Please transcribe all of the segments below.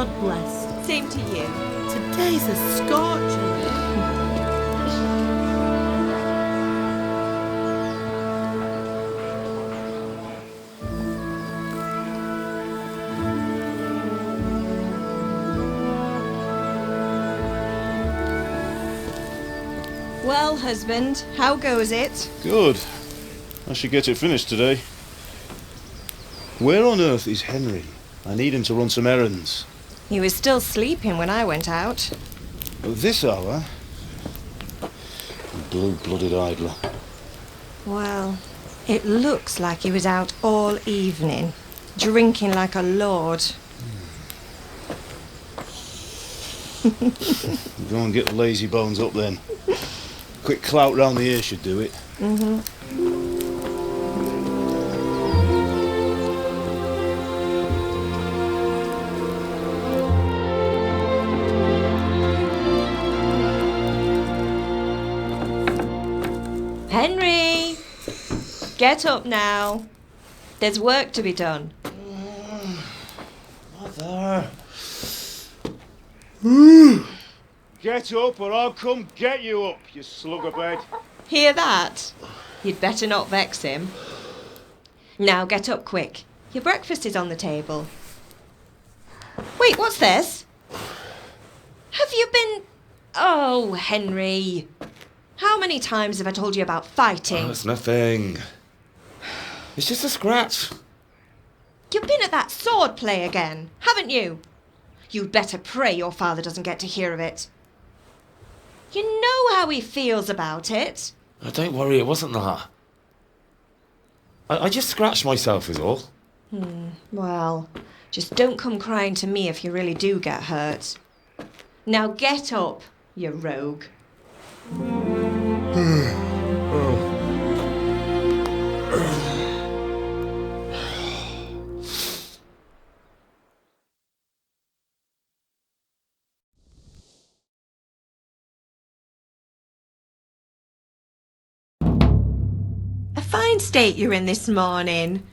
God bless. Same to you. Today's a scorcher. Well, husband, how goes it? Good. I should get it finished today. Where on earth is Henry? I need him to run some errands. He was still sleeping when I went out. At this hour? Blue-blooded idler. Well, it looks like he was out all evening, drinking like a lord. Go and get the lazy bones up then. Quick clout round the ear should do it. Henry! Get up now. There's work to be done. Mother. Get up or I'll come get you up, you slugabed. Hear that? You'd better not vex him. Now get up quick. Your breakfast is on the table. Wait, what's this? Have you been... Oh, Henry. How many times have I told you about fighting? Oh, it's nothing. It's just a scratch. You've been at that sword play again, haven't you? You'd better pray your father doesn't get to hear of it. You know how he feels about it. Oh, don't worry, it wasn't that. I just scratched myself is all. Well, just don't come crying to me if you really do get hurt. Now get up, you rogue. A fine state you're in this morning.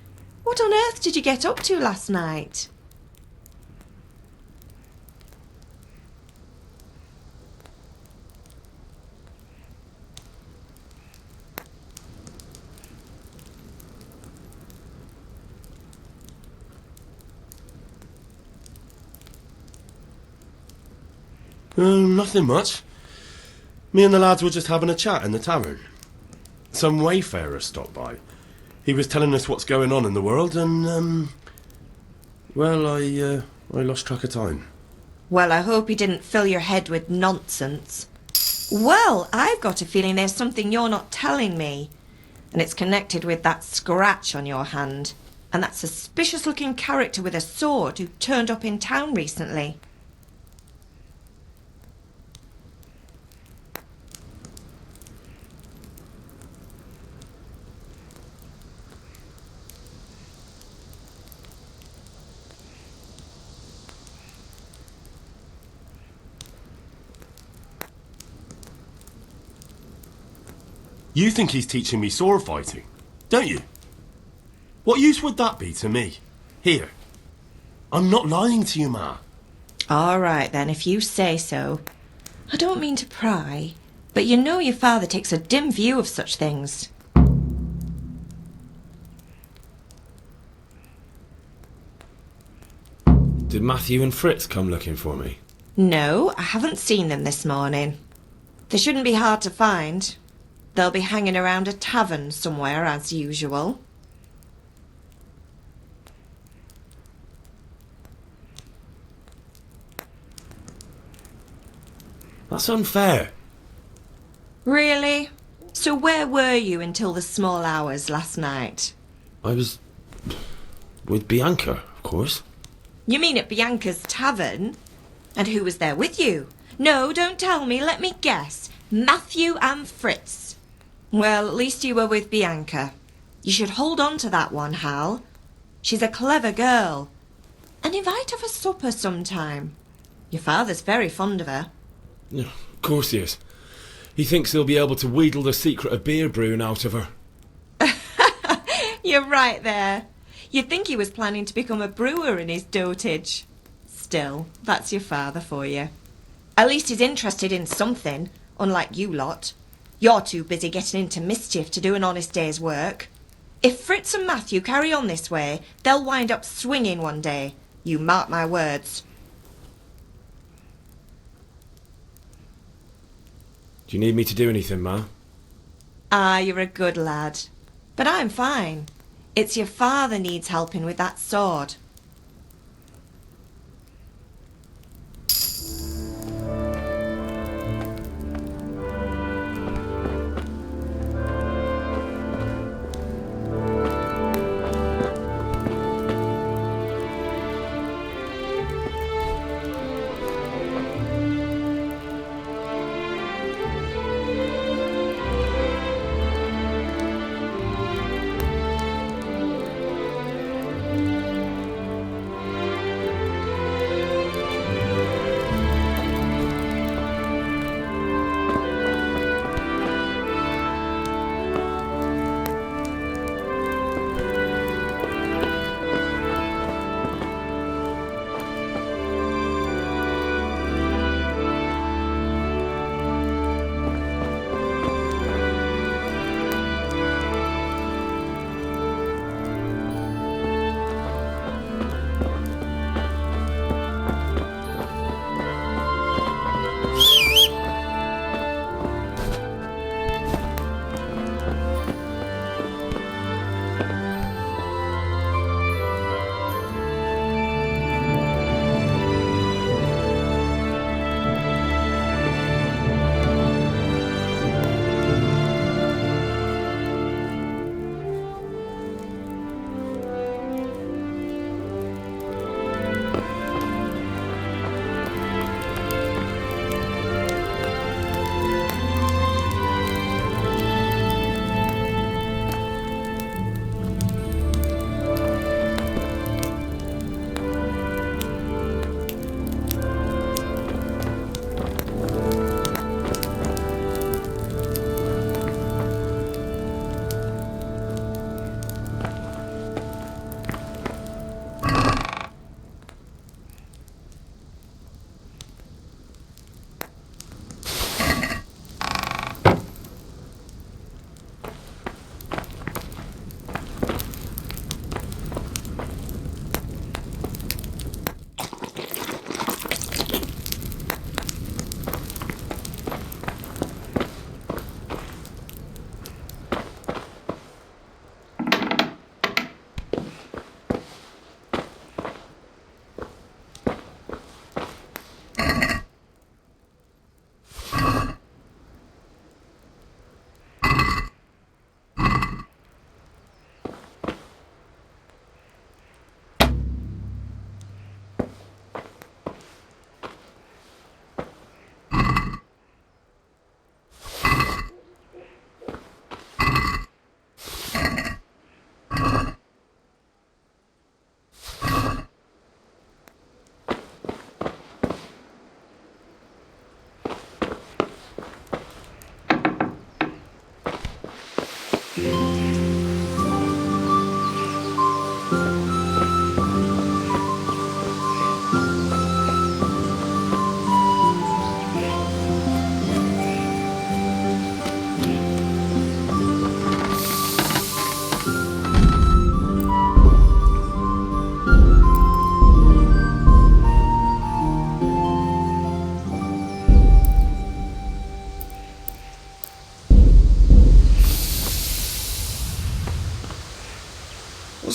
What on earth did you get up to last night? Nothing much. Me and the lads were just having a chat in the tavern. Some wayfarer stopped by. He was telling us what's going on in the world and, well, I lost track of time. Well, I hope he didn't fill your head with nonsense. Well, I've got a feeling there's something you're not telling me. And it's connected with that scratch on your hand. And that suspicious-looking character with a sword who turned up in town recently. You think he's teaching me sword fighting, don't you? What use would that be to me? Here. I'm not lying to you, Ma. All right, then, if you say so. I don't mean to pry, but you know your father takes a dim view of such things. Did Matthew and Fritz come looking for me? No, I haven't seen them this morning. They shouldn't be hard to find. They'll be hanging around a tavern somewhere, as usual. That's unfair. Really? So where were you until the small hours last night? I was... with Bianca, of course. You mean at Bianca's tavern? And who was there with you? No, don't tell me, let me guess. Matthew and Fritz. Well, at least you were with Bianca. You should hold on to that one, Hal. She's a clever girl. And invite her for supper sometime. Your father's very fond of her. Yeah, of course he is. He thinks he'll be able to wheedle the secret of beer brewing out of her. You're right there. You'd think he was planning to become a brewer in his dotage. Still, that's your father for you. At least he's interested in something, unlike you lot. You're too busy getting into mischief to do an honest day's work. If Fritz and Matthew carry on this way, they'll wind up swinging one day. You mark my words. Do you need me to do anything, Ma? Ah, you're a good lad. But I'm fine. It's your father needs helping with that sword.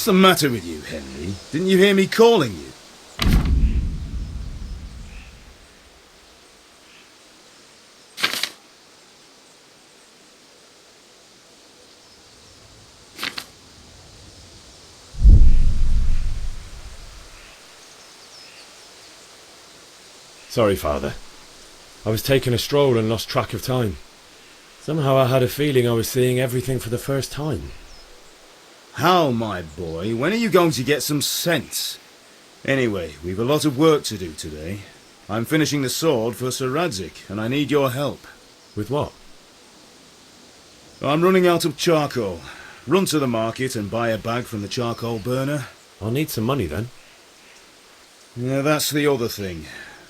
What's the matter with you, Henry? Didn't you hear me calling you? Sorry, Father. I was taking a stroll and lost track of time. Somehow I had a feeling I was seeing everything for the first time. How, my boy? When are you going to get some sense? Anyway, we've a lot of work to do today. I'm finishing the sword for Sir Radzik, and I need your help. With what? I'm running out of charcoal. Run to the market and buy a bag from the charcoal burner. I'll need some money then. Yeah, that's the other thing.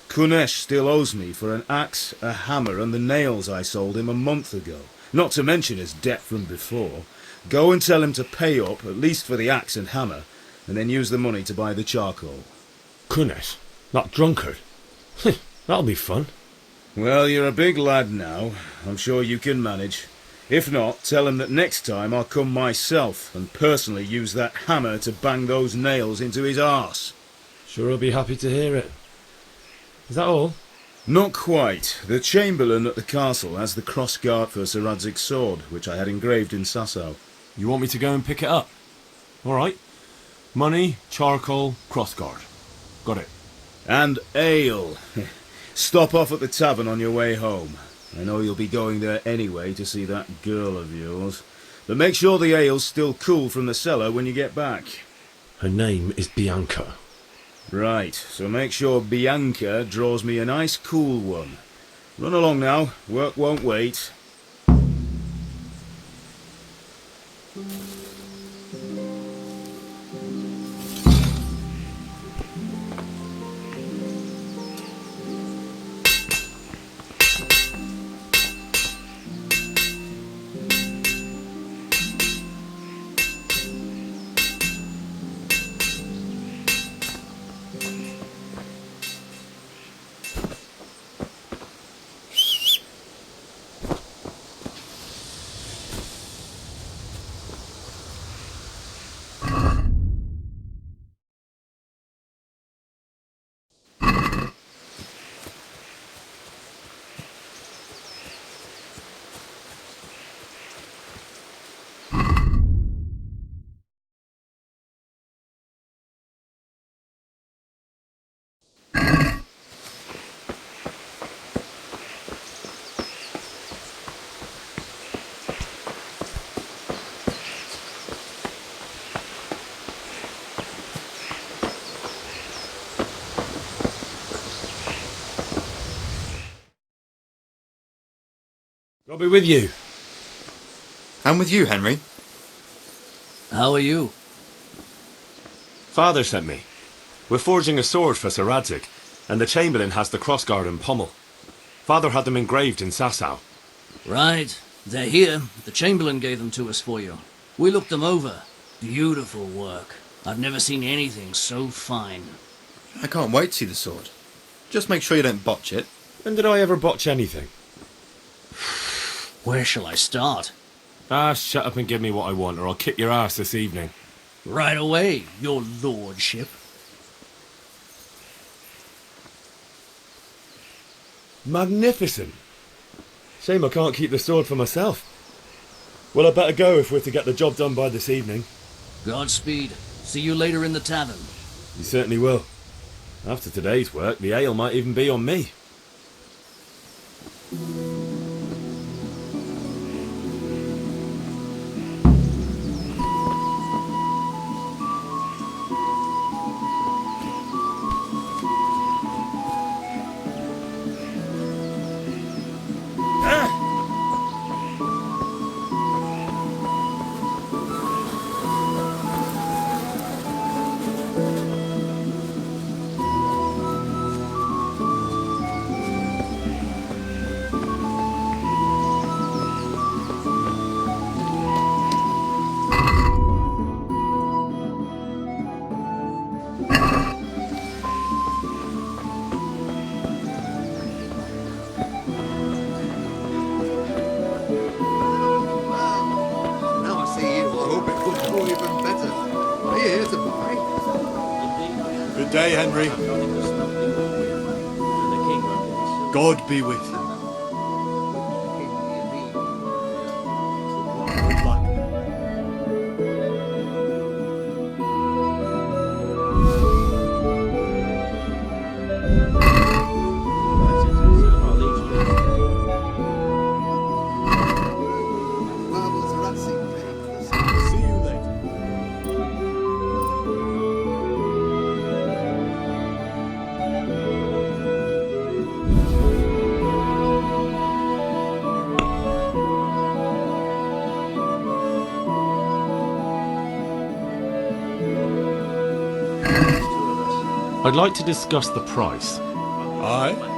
Kunesh still owes me for an axe, a hammer, and the nails I sold him a month ago. Not to mention his debt from before. Go and tell him to pay up, at least for the axe and hammer, and then use the money to buy the charcoal. Kunesh? That drunkard? That'll be fun. Well, you're a big lad now. I'm sure you can manage. If not, tell him that next time I'll come myself and personally use that hammer to bang those nails into his arse. Sure I'll be happy to hear it. Is that all? Not quite. The Chamberlain at the castle has the cross-guard for Sir Radzig's sword, which I had engraved in Sasau. You want me to go and pick it up? Alright. Money, charcoal, crossguard. Got it. And ale. Stop off at the tavern on your way home. I know you'll be going there anyway to see that girl of yours. But make sure the ale's still cool from the cellar when you get back. Her name is Bianca. Right, so make sure Bianca draws me a nice cool one. Run along now, work won't wait. I'll be with you. I'm with you, Henry. How are you? Father sent me. We're forging a sword for Sir Radzig, and the Chamberlain has the crossguard and pommel. Father had them engraved in Sasau. Right. They're here. The Chamberlain gave them to us for you. We looked them over. Beautiful work. I've never seen anything so fine. I can't wait to see the sword. Just make sure you don't botch it. When did I ever botch anything? Where shall I start? Shut up and give me what I want, or I'll kick your ass this evening. Right away, your lordship. Magnificent. Shame I can't keep the sword for myself. Well, I better go if we're to get the job done by this evening. Godspeed. See you later in the tavern. You certainly will. After today's work, the ale might even be on me. Now I see you, I hope it comes more even better. Are you here to buy? Good day, Henry. God be with you. Good luck. Marvelous Radzig paid for this. See you later. I'd like to discuss the price. Aye?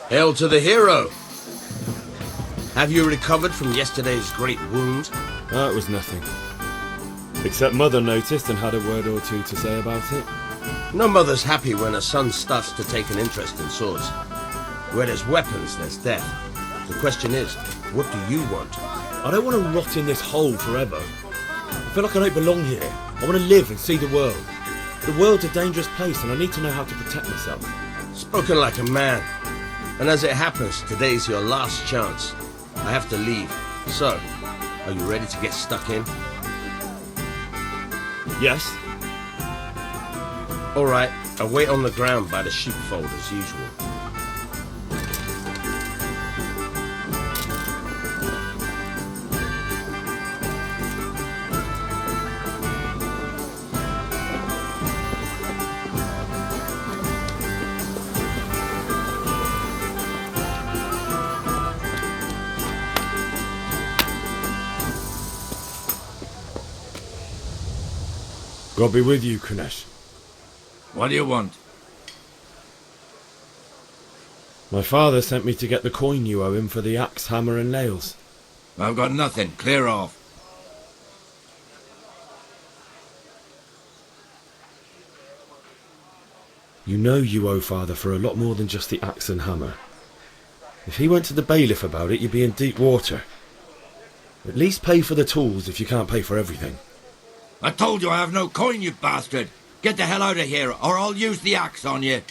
Hail to the hero! Have you recovered from yesterday's great wound? That was nothing. Except Mother noticed and had a word or two to say about it. No mother's happy when a son starts to take an interest in swords. Where there's weapons, there's death. The question is, what do you want? I don't want to rot in this hole forever. I feel like I don't belong here. I want to live and see the world. The world's a dangerous place and I need to know how to protect myself. Spoken like a man. And as it happens, today's your last chance. I have to leave. So, are you ready to get stuck in? Yes? Alright, I'll wait on the ground by the sheepfold as usual. God be with you, Kunesh. What do you want? My father sent me to get the coin you owe him for the axe, hammer and nails. I've got nothing. Clear off. You know you owe father for a lot more than just the axe and hammer. If he went to the bailiff about it, you'd be in deep water. At least pay for the tools if you can't pay for everything. I told you I have no coin, you bastard. Get the hell out of here, or I'll use the axe on you.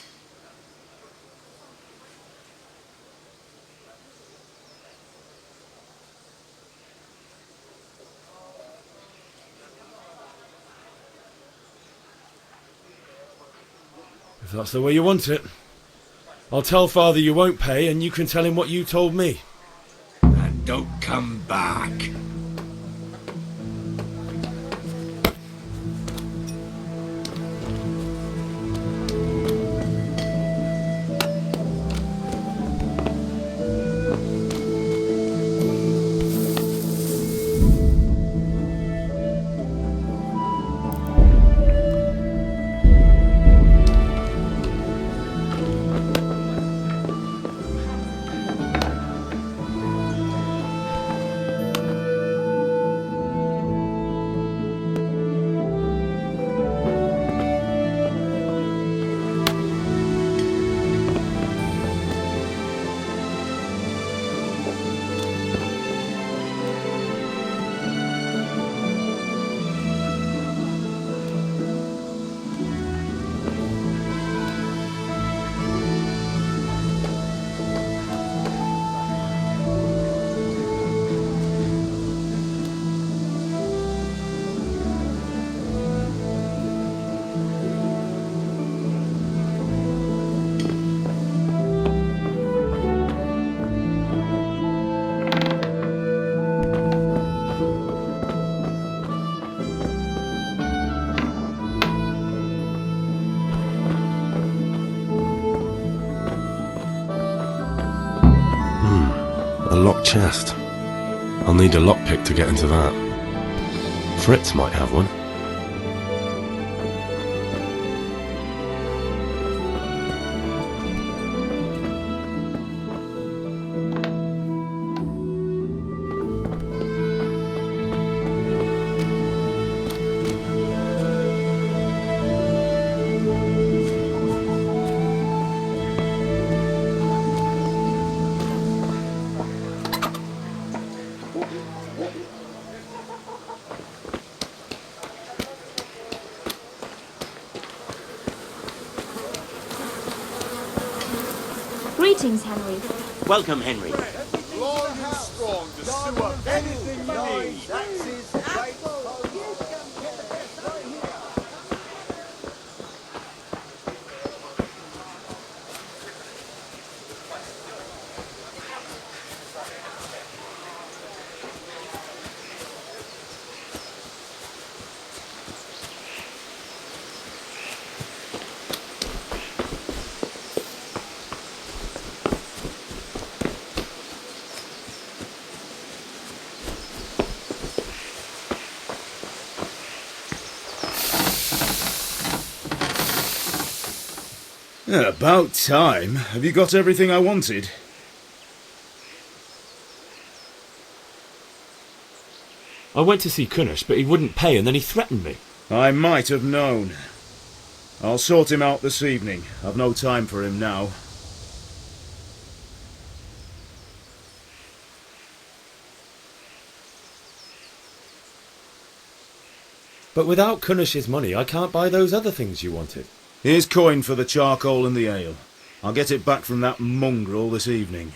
If that's the way you want it. I'll tell father you won't pay and you can tell him what you told me. And don't come back. A locked chest. I'll need a lockpick to get into that. Fritz might have one. Greetings, Henry. Welcome, Henry. Long and strong to sew up anything you need. That's his right. Yeah, about time. Have you got everything I wanted? I went to see Kunnish, but he wouldn't pay, and then he threatened me. I might have known. I'll sort him out this evening. I've no time for him now. But without Kunnish's money, I can't buy those other things you wanted. Here's coin for the charcoal and the ale. I'll get it back from that mongrel this evening.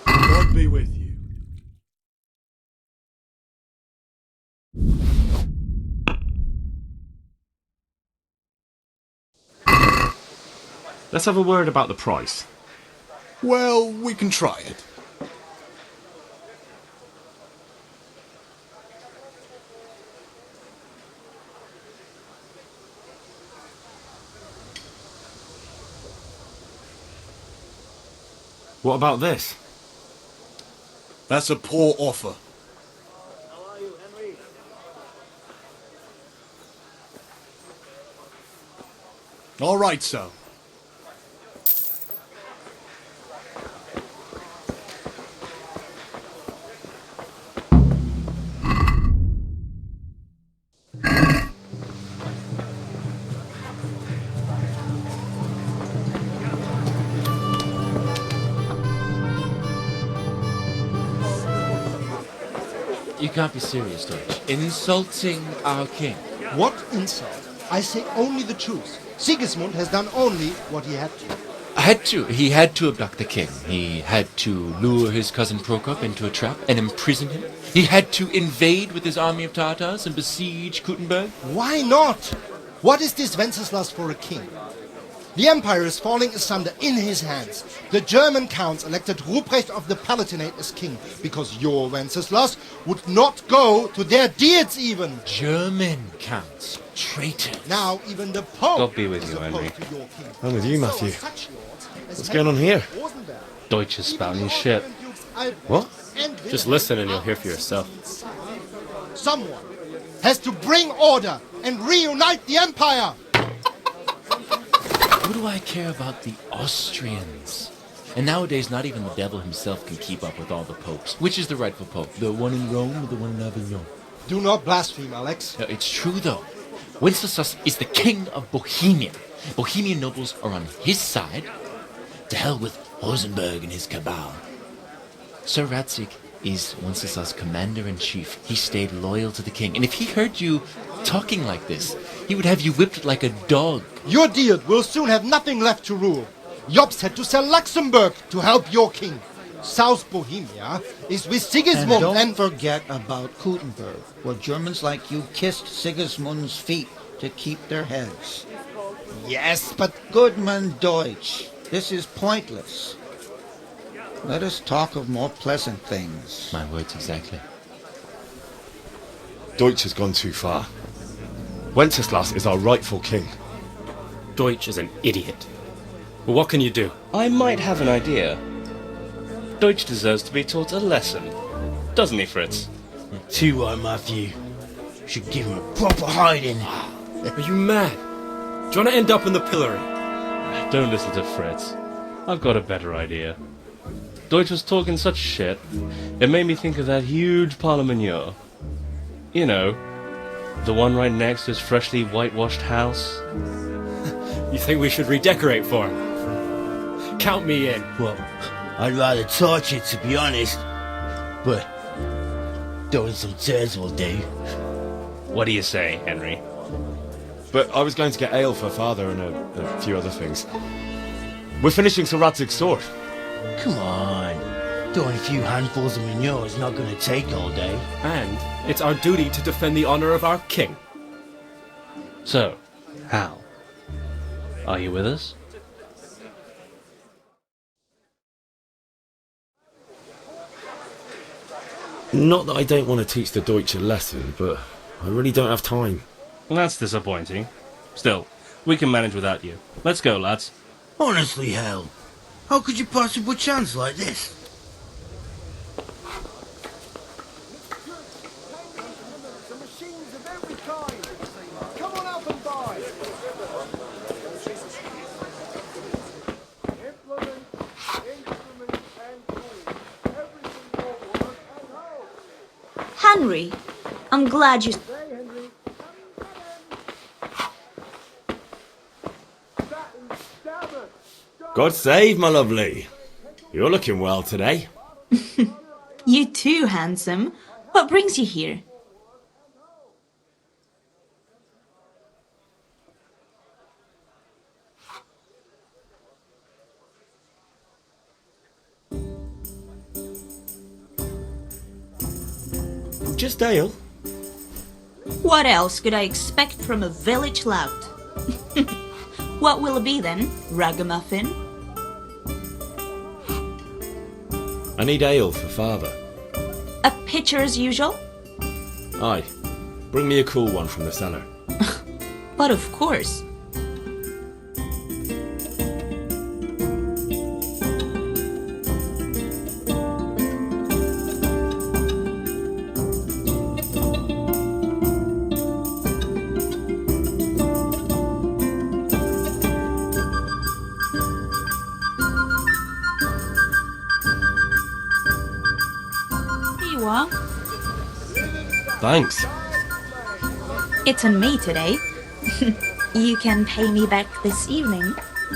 God be with you. Let's have a word about the price. Well, we can try it. What about this? That's a poor offer. How are you, Henry? All right, so. You can't be serious, Deutsch. Insulting our king. What insult? I say only the truth. Sigismund has done only what he had to. He had to abduct the king. He had to lure his cousin Prokop into a trap and imprison him. He had to invade with his army of Tatars and besiege Kuttenberg. Why not? What is this Wenceslas for a king? The empire is falling asunder in his hands. The German counts elected Ruprecht of the Palatinate as king because your Wenceslas would not go to their deeds even. German counts. Traitors. Now even the Pope God be with is you, opposed Henry. to your king. I'm with you, Matthew. So such lords as What's going on here? Rosenberg, Deutsch is spouting his shit. What? and Just listen and you'll hear for yourself. Someone has to bring order and reunite the empire. What do I care about the Austrians? And nowadays, not even the devil himself can keep up with all the popes. Which is the rightful pope? The one in Rome or the one in Avignon? Do not blaspheme, Alex. No, it's true, though. Wenceslas is the king of Bohemia. Bohemian nobles are on his side. To hell with Rosenberg and his cabal. Sir Ratzik is Wenceslas' commander-in-chief. He stayed loyal to the king. And if he heard you talking like this, he would have you whipped like a dog. Your deed will soon have nothing left to rule. Jobst had to sell Luxembourg to help your king. South Bohemia is with Sigismund and don't forget about Kuttenberg, where Germans like you kissed Sigismund's feet to keep their heads. Yes, but... Goodman Deutsch, this is pointless. Let us talk of more pleasant things. My words exactly. Deutsch has gone too far. Wenceslas is our rightful king. Deutsch is an idiot. Well, what can you do? I might have an idea. Deutsch deserves to be taught a lesson. Doesn't he, Fritz? Too right, Matthew. Should give him a proper hiding. Are you mad? Do you want to end up in the pillory? Don't listen to Fritz. I've got a better idea. Deutsch was talking such shit, it made me think of that huge pile of manure. You know, the one right next to his freshly whitewashed house. You think we should redecorate for him? Count me in. Well, I'd rather torch it, to be honest. But throwing some turds will do. What do you say, Henry? But I was going to get ale for Father and a few other things. We're finishing Sir Radzig's sword. Come on. Throwing a few handfuls of manure is not going to take all day. And it's our duty to defend the honor of our king. So, Hal, are you with us? Not that I don't want to teach the Deutsch a lesson, but I really don't have time. That's disappointing. Still, we can manage without you. Let's go, lads. Honestly, Hal, how could you possibly chance like this? Henry, I'm glad you... God save, my lovely. You're looking well today. You too, handsome. What brings you here? Just ale. What else could I expect from a village lout? What will it be then, ragamuffin? I need ale for Father. A pitcher as usual? Aye. Bring me a cool one from the cellar. But of course. Here you are. Thanks. It's on me today. You can pay me back this evening.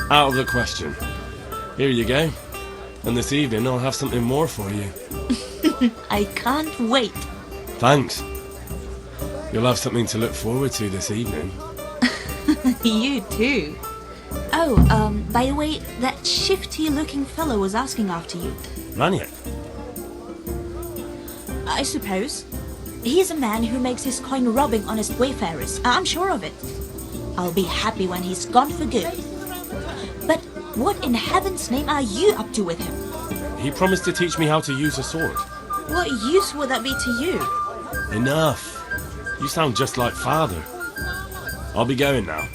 Out of the question. Here you go. And this evening I'll have something more for you. I can't wait. Thanks. You'll have something to look forward to this evening. You too. Oh, by the way, that shifty-looking fellow was asking after you. Ranier? I suppose. He's a man who makes his coin robbing honest wayfarers. I'm sure of it. I'll be happy when he's gone for good. But what in heaven's name are you up to with him? He promised to teach me how to use a sword. What use would that be to you? Enough. You sound just like Father. I'll be going now.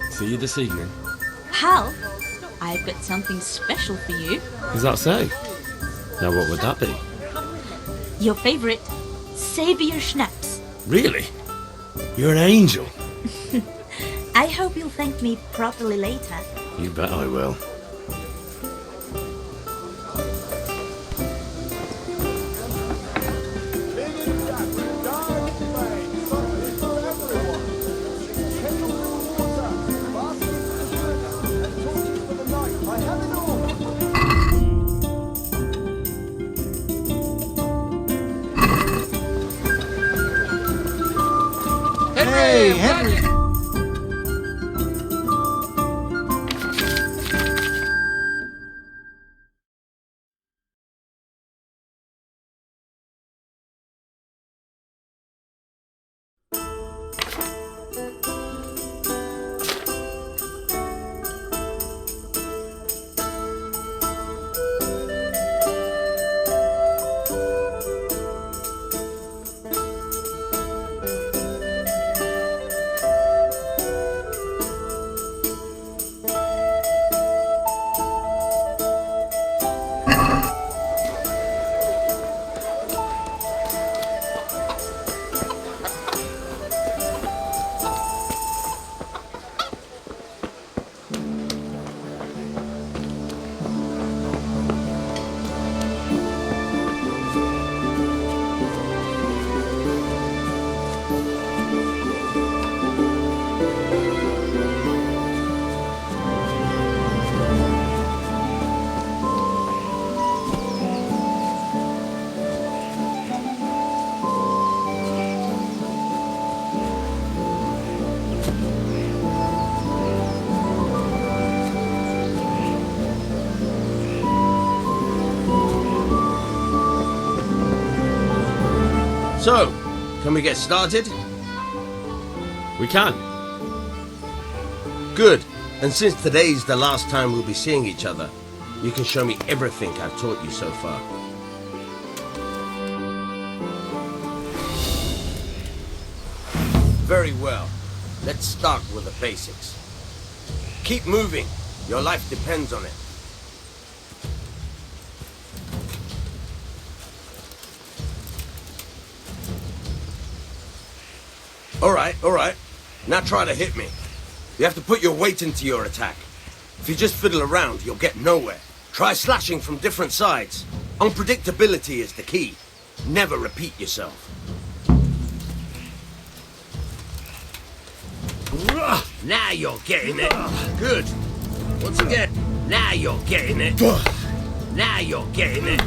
See you this evening. Hal, I've got something special for you. Is that so? Now what would that be? Your favorite Savior Schnapps. Really? You're an angel. I hope you'll thank me properly later. You bet I will. Hey, Henry! So, can we get started? We can. Good. And since today's the last time we'll be seeing each other, you can show me everything I've taught you so far. Very well. Let's start with the basics. Keep moving. Your life depends on it. All right. Now try to hit me. You have to put your weight into your attack. If you just fiddle around, you'll get nowhere. Try slashing from different sides. Unpredictability is the key. Never repeat yourself. Now you're getting it. Good. Once again. Now you're getting it. Now you're getting it.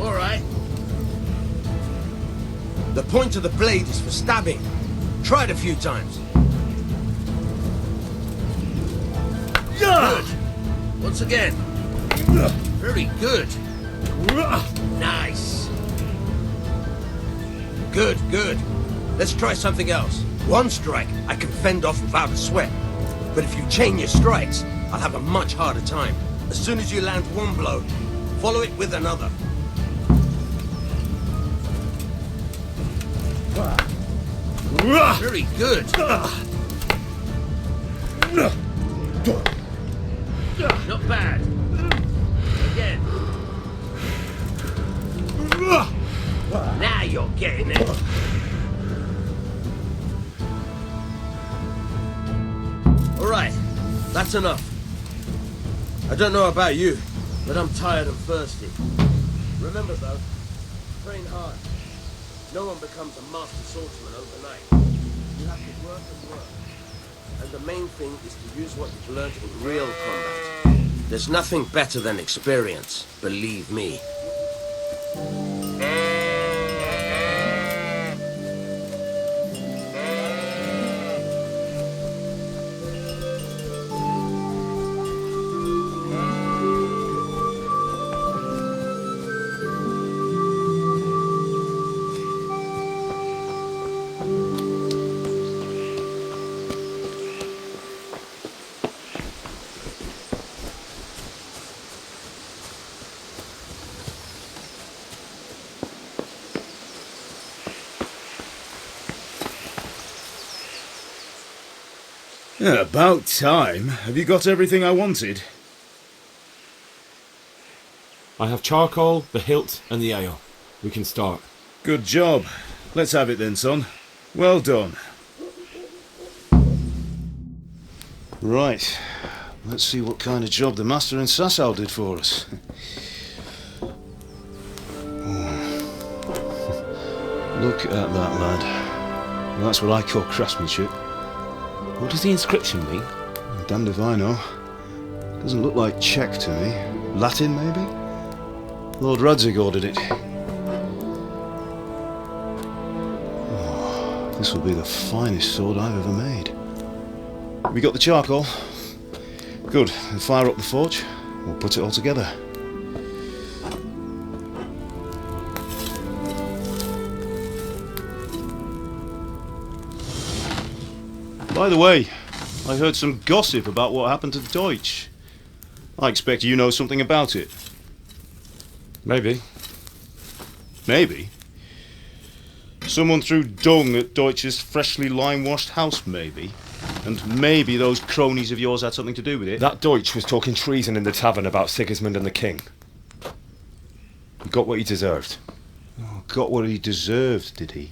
All right. The point of the blade is for stabbing. Try it a few times. Good. Once again. Very good. Nice. Good. Let's try something else. One strike, I can fend off without a sweat. But if you chain your strikes, I'll have a much harder time. As soon as you land one blow, follow it with another. Very good. Not bad. Again. Now you're getting it. All right, that's enough. I don't know about you, but I'm tired and thirsty. Remember though, train hard. No one becomes a master swordsman overnight. You have to work and work. And the main thing is to use what you've learned in real combat. There's nothing better than experience, believe me. Yeah, about time. Have you got everything I wanted? I have charcoal, the hilt, and the ale. We can start. Good job. Let's have it then, son. Well done. Right. Let's see what kind of job the master in Sasau did for us. Look at that, lad. Well, that's what I call craftsmanship. What does the inscription mean? Damned if I know. Doesn't look like Czech to me. Latin, maybe? Lord Radzig ordered it. Oh, this will be the finest sword I've ever made. We got the charcoal? Good. We'll fire up the forge. We'll put it all together. By the way, I heard some gossip about what happened to Deutsch. I expect you know something about it. Maybe. Maybe? Someone threw dung at Deutsch's freshly lime-washed house, maybe? And maybe those cronies of yours had something to do with it? That Deutsch was talking treason in the tavern about Sigismund and the king. He got what he deserved. Oh, got what he deserved, did he?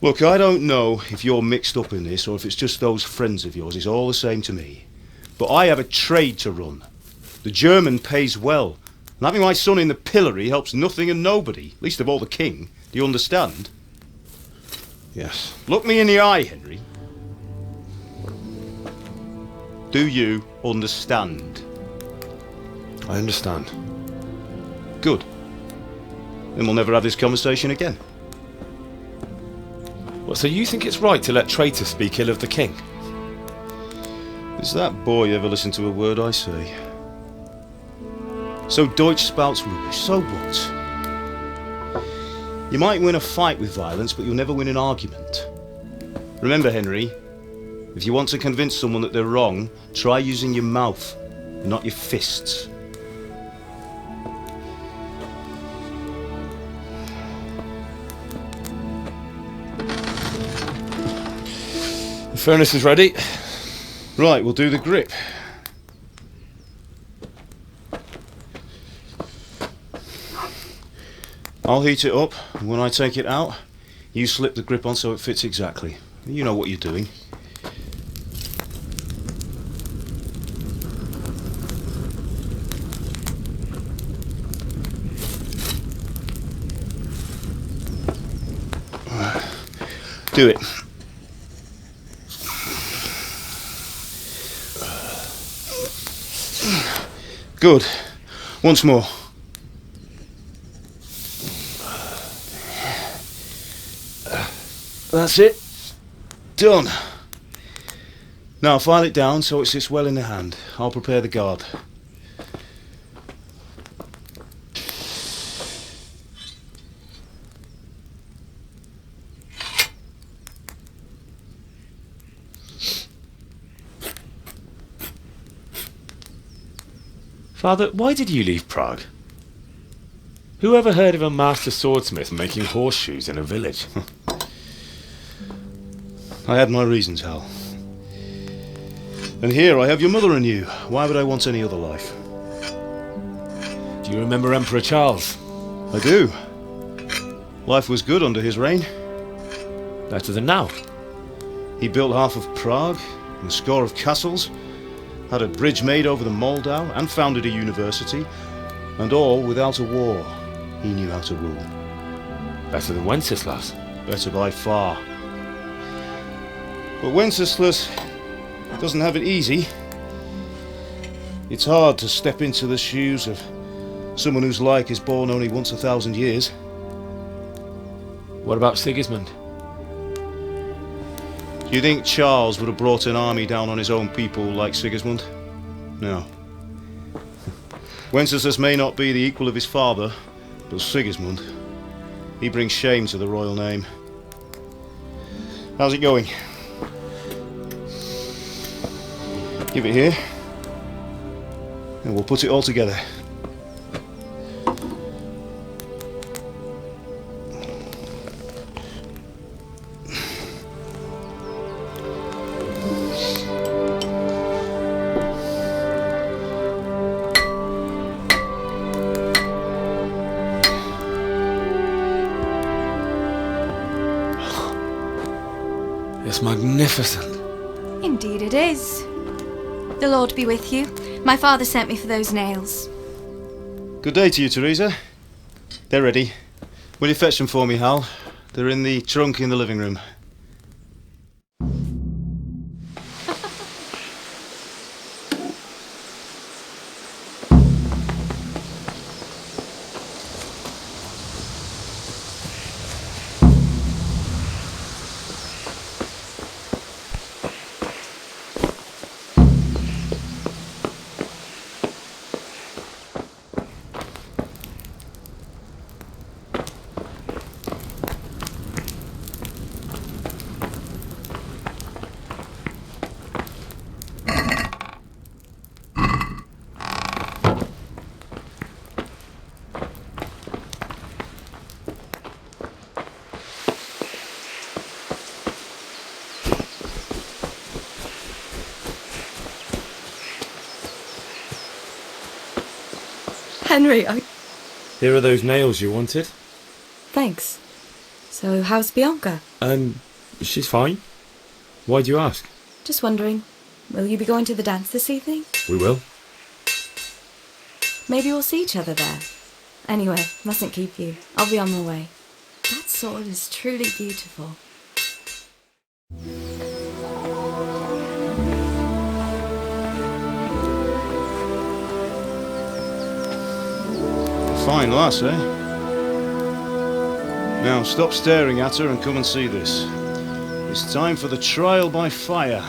Look, I don't know if you're mixed up in this or if it's just those friends of yours. It's all the same to me. But I have a trade to run. The German pays well. And having my son in the pillory helps nothing and nobody, least of all the king. Do you understand? Yes. Look me in the eye, Henry. Do you understand? I understand. Good. Then we'll never have this conversation again. What, so you think it's right to let traitors speak ill of the king? Does that boy ever listen to a word I say? So Deutsch spouts rubbish, so what? You might win a fight with violence, but you'll never win an argument. Remember, Henry, if you want to convince someone that they're wrong, try using your mouth, not your fists. The furnace is ready. Right, we'll do the grip. I'll heat it up, and when I take it out, you slip the grip on so it fits exactly. You know what you're doing. Do it. Good. Once more. That's it. Done. Now file it down so it sits well in the hand. I'll prepare the guard. Father, why did you leave Prague? Who ever heard of a master swordsmith making horseshoes in a village? I had my reasons, Hal. And here I have your mother and you. Why would I want any other life? Do you remember Emperor Charles? I do. Life was good under his reign. Better than now. He built half of Prague and a score of castles, had a bridge made over the Moldau, and founded a university, and all without a war. He knew how to rule. Better than Wenceslas. Better by far. But Wenceslas doesn't have it easy. It's hard to step into the shoes of someone whose like is born only once 1,000 years. What about Sigismund? Do you think Charles would have brought an army down on his own people like Sigismund? No. Wenceslas may not be the equal of his father, but Sigismund, he brings shame to the royal name. How's it going? Give it here, and we'll put it all together. It's magnificent. Indeed it is. The Lord be with you. My father sent me for those nails. Good day to you, Teresa. They're ready. Will you fetch them for me, Hal? They're in the trunk in the living room. Henry, Here are those nails you wanted. Thanks. So, how's Bianca? She's fine. Why do you ask? Just wondering, will you be going to the dance this evening? We will. Maybe we'll see each other there. Anyway, mustn't keep you. I'll be on my way. That sword is truly beautiful. Fine lass, eh? Now stop staring at her and come and see this. It's time for the trial by fire.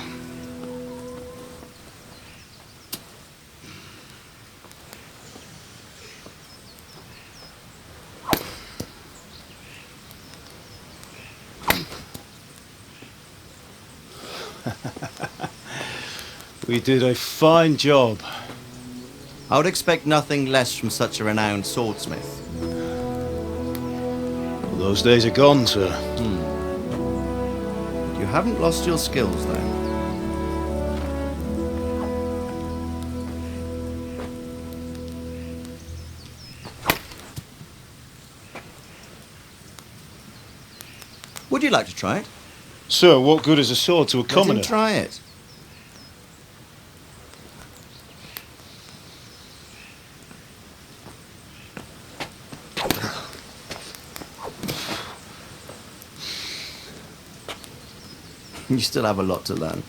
We did a fine job. I would expect nothing less from such a renowned swordsmith. Well, those days are gone, sir. You haven't lost your skills, though. Would you like to try it? Sir, what good is a sword to a commoner? Let him try it. You still have a lot to learn.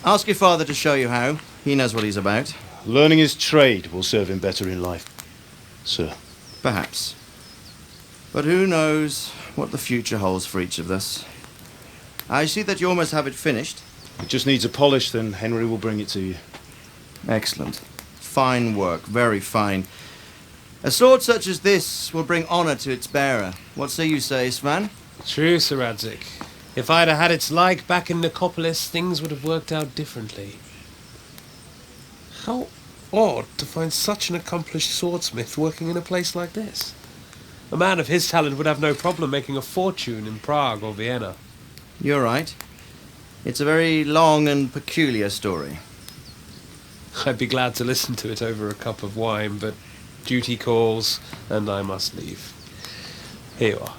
Ask your father to show you how. He knows what he's about. Learning his trade will serve him better in life, sir. Perhaps. But who knows what the future holds for each of us. I see that you almost have it finished. It just needs a polish, then Henry will bring it to you. Excellent. Fine work, very fine. A sword such as this will bring honour to its bearer. What say you, Svan? True, Sir Radzig. If I'd have had its like back in Nicopolis, things would have worked out differently. How odd to find such an accomplished swordsmith working in a place like this. A man of his talent would have no problem making a fortune in Prague or Vienna. You're right. It's a very long and peculiar story. I'd be glad to listen to it over a cup of wine, but duty calls, and I must leave. Here you are.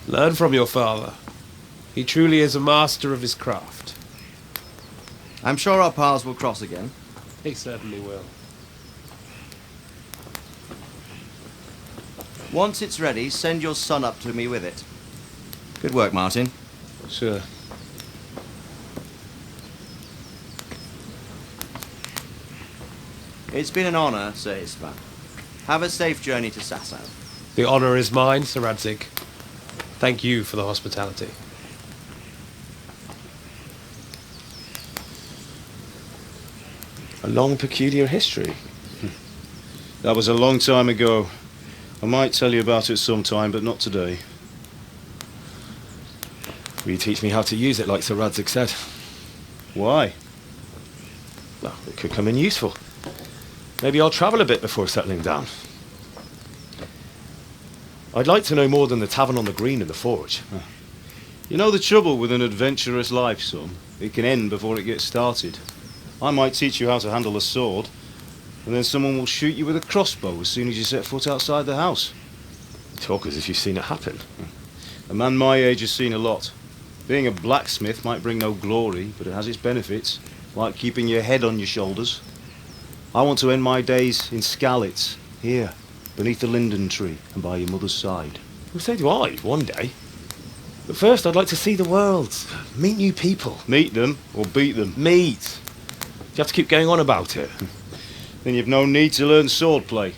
Learn from your father. He truly is a master of his craft. I'm sure our paths will cross again. He certainly will. Once it's ready, send your son up to me with it. Good work, Martin. Sir. It's been an honour, Sir Istvan. Have a safe journey to Sasau. The honour is mine, Sir Radzig. Thank you for the hospitality. A long, peculiar history. That was a long time ago. I might tell you about it sometime, but not today. Will you teach me how to use it, like Sir Radzig said? Why? Well, it could come in useful. Maybe I'll travel a bit before settling down. I'd like to know more than the tavern on the green and the forge. You know the trouble with an adventurous life, son? It can end before it gets started. I might teach you how to handle a sword, and then someone will shoot you with a crossbow as soon as you set foot outside the house. You talk as if you've seen it happen. A man my age has seen a lot. Being a blacksmith might bring no glory, but it has its benefits, like keeping your head on your shoulders. I want to end my days in Skalitz, here, beneath the linden tree and by your mother's side. Well, so do I, one day. But first I'd like to see the world, meet new people. Meet them or beat them? Meet. You have to keep going on about it. Then you've no need to learn swordplay.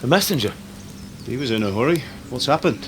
A messenger. He was in a hurry. What's happened?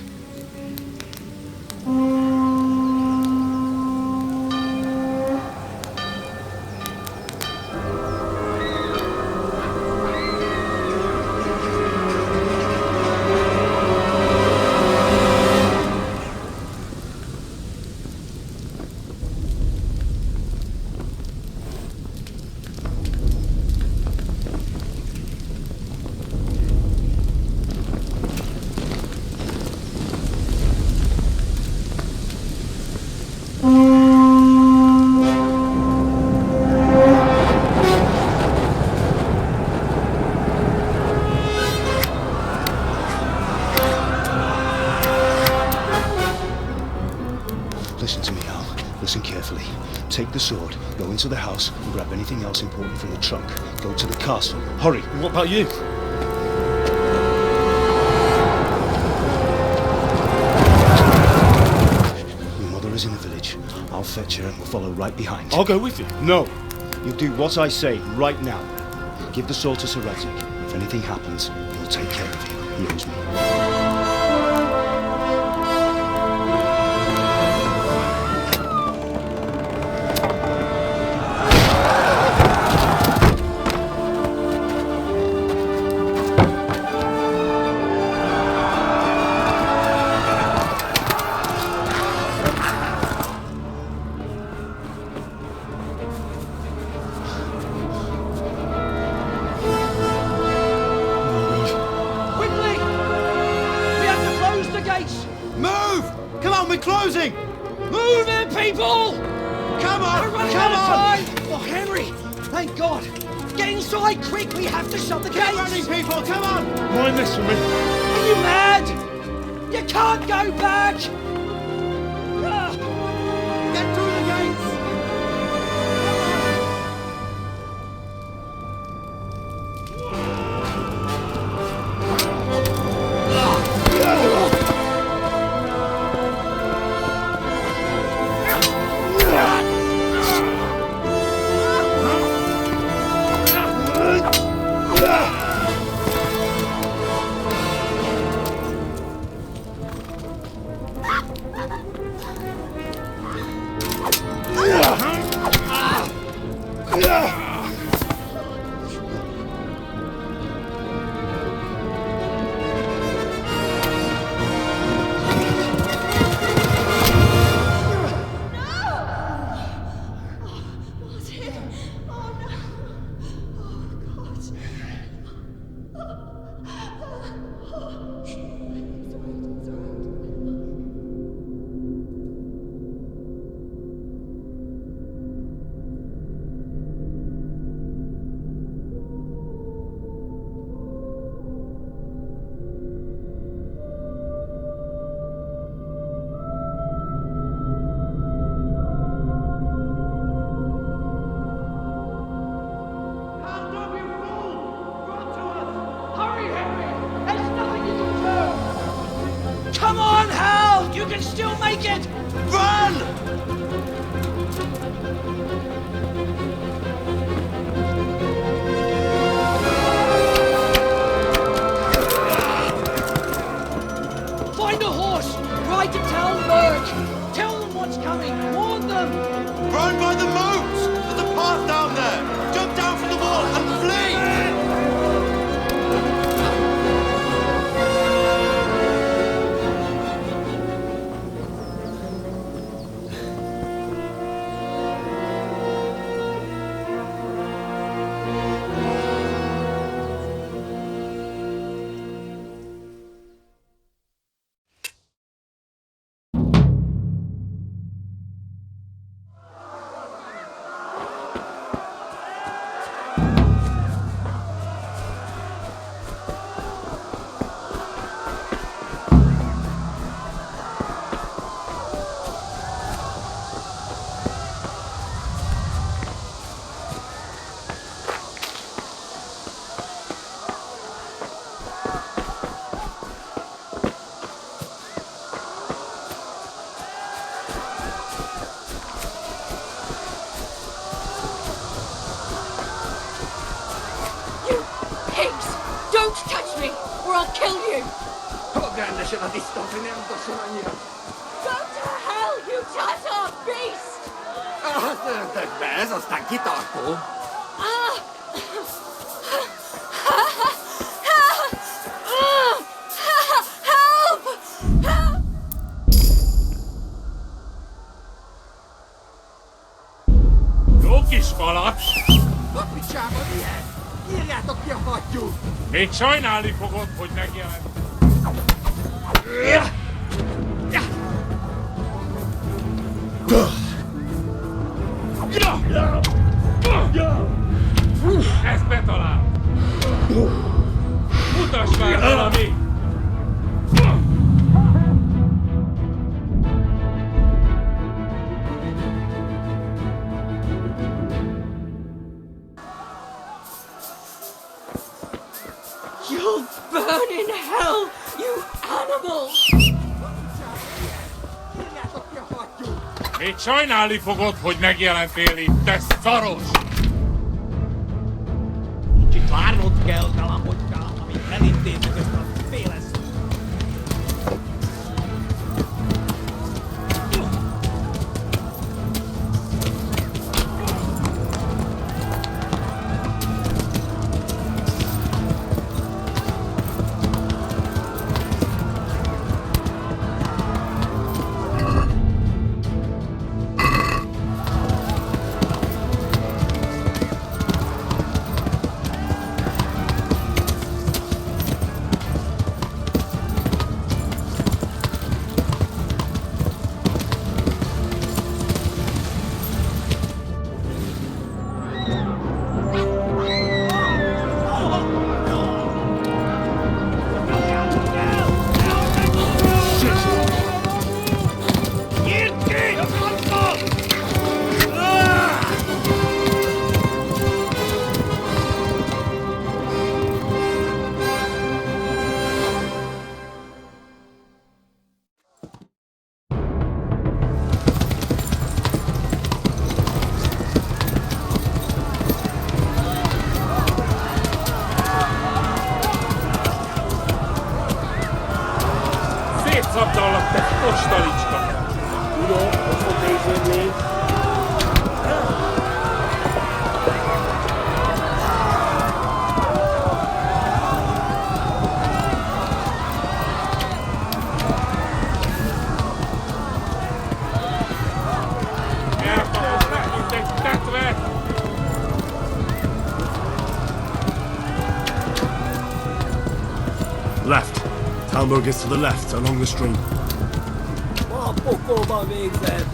Listen to me, Al. Listen carefully. Take the sword, go into the house, and grab anything else important from the trunk. Go to the castle. Hurry! What about you? Your mother is in the village. I'll fetch her and we'll follow right behind. I'll go with you. No! You'll do what I say right now. Give the sword to Sir Radzig. If anything happens, he'll take care of you. He owes me. people! Come on! We're running Come out on! of time! Oh, Henry! Thank God! Get inside, quick! We have to shut the Keep gates! running, people! Come on! Mind this for me. Are you mad? You can't go back! Ah. Get through the gates! Come on, Hal! You can still make it! Run! Find a horse! Ride to Talmberg! Tell them what's coming! Warn them! Run by the moat! There's a path down there! Jump down from the wall and flee! Don't touch me, or I'll kill you! Oh, grande, ce l'ha visto, venendo su Go to hell, you tatar beast! Tak bez, ostatni torku. Help! Jó kis falat! A picsába milyen? Írjátok ki a fattyút! Még sajnálni fogod, hogy megjelent. Ezt betalál! Mutass már valami! You'll burn in hell, you animal! Még sajnálni fogod, hogy megjelentél itt, te szaros! Kicsit várnod kell, Galambogyka, amíg elintézzük ezt a féle szót. Talmberg is to the left, along the stream. Vad puckar man vägen?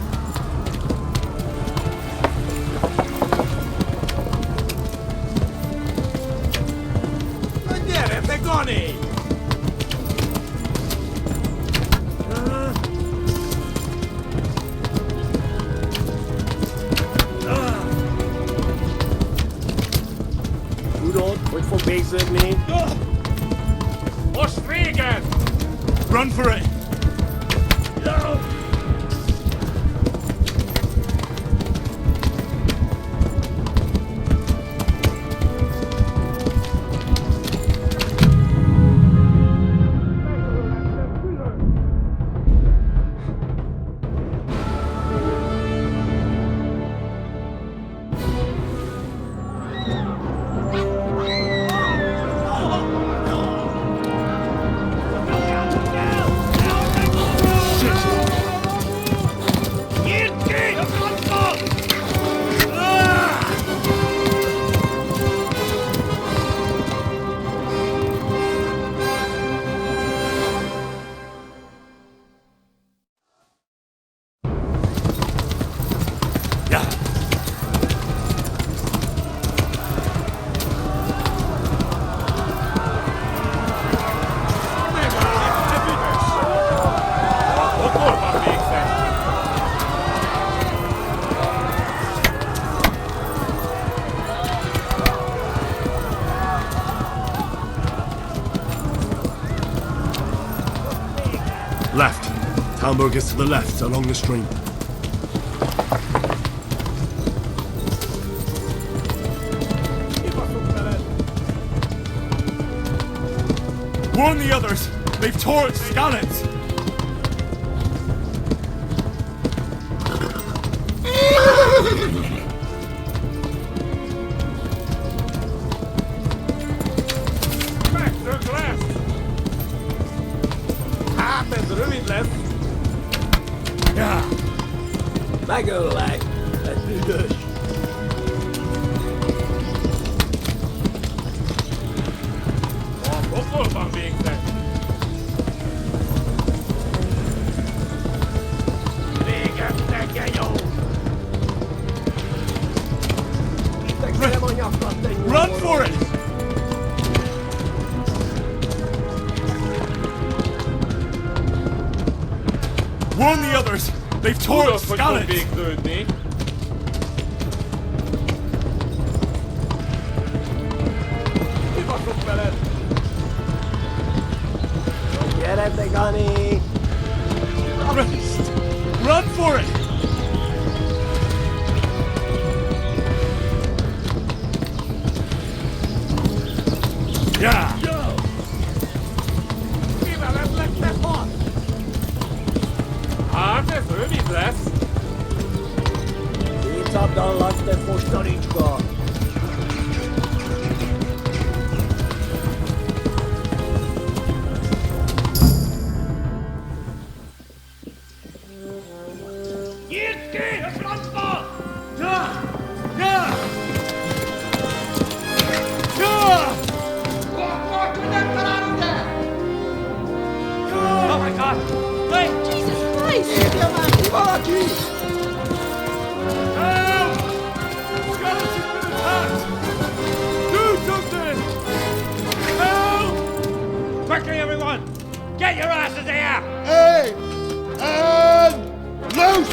Mangiare, pegoni! Wait for basic me. Ostrigen! Run for it! Left. Talmberg is to the left, along the stream. Warn the others! They've torched Skalitz! Back to glass! Half is ruined left! Ja! Megöllek! Ez büdös! Pokolban végzett! Végettek, genyó! Run for it! Warn the others! They've torched Skalitz! végződni! Kibaszok veled! Gyere, Begani! Run for it! Yeah! Kiveled lett te hat! Hát ez rövid lesz! Kétszabdallat, te fostaricska! Nyílt ki a francba! Ja! Ja! Ja! Oh my god! Wait! Jesus Christ! Valaki! Help! Skalitz has been attacked! Do something! Help! Quickly, everyone! Get your asses here! Hey! And loose!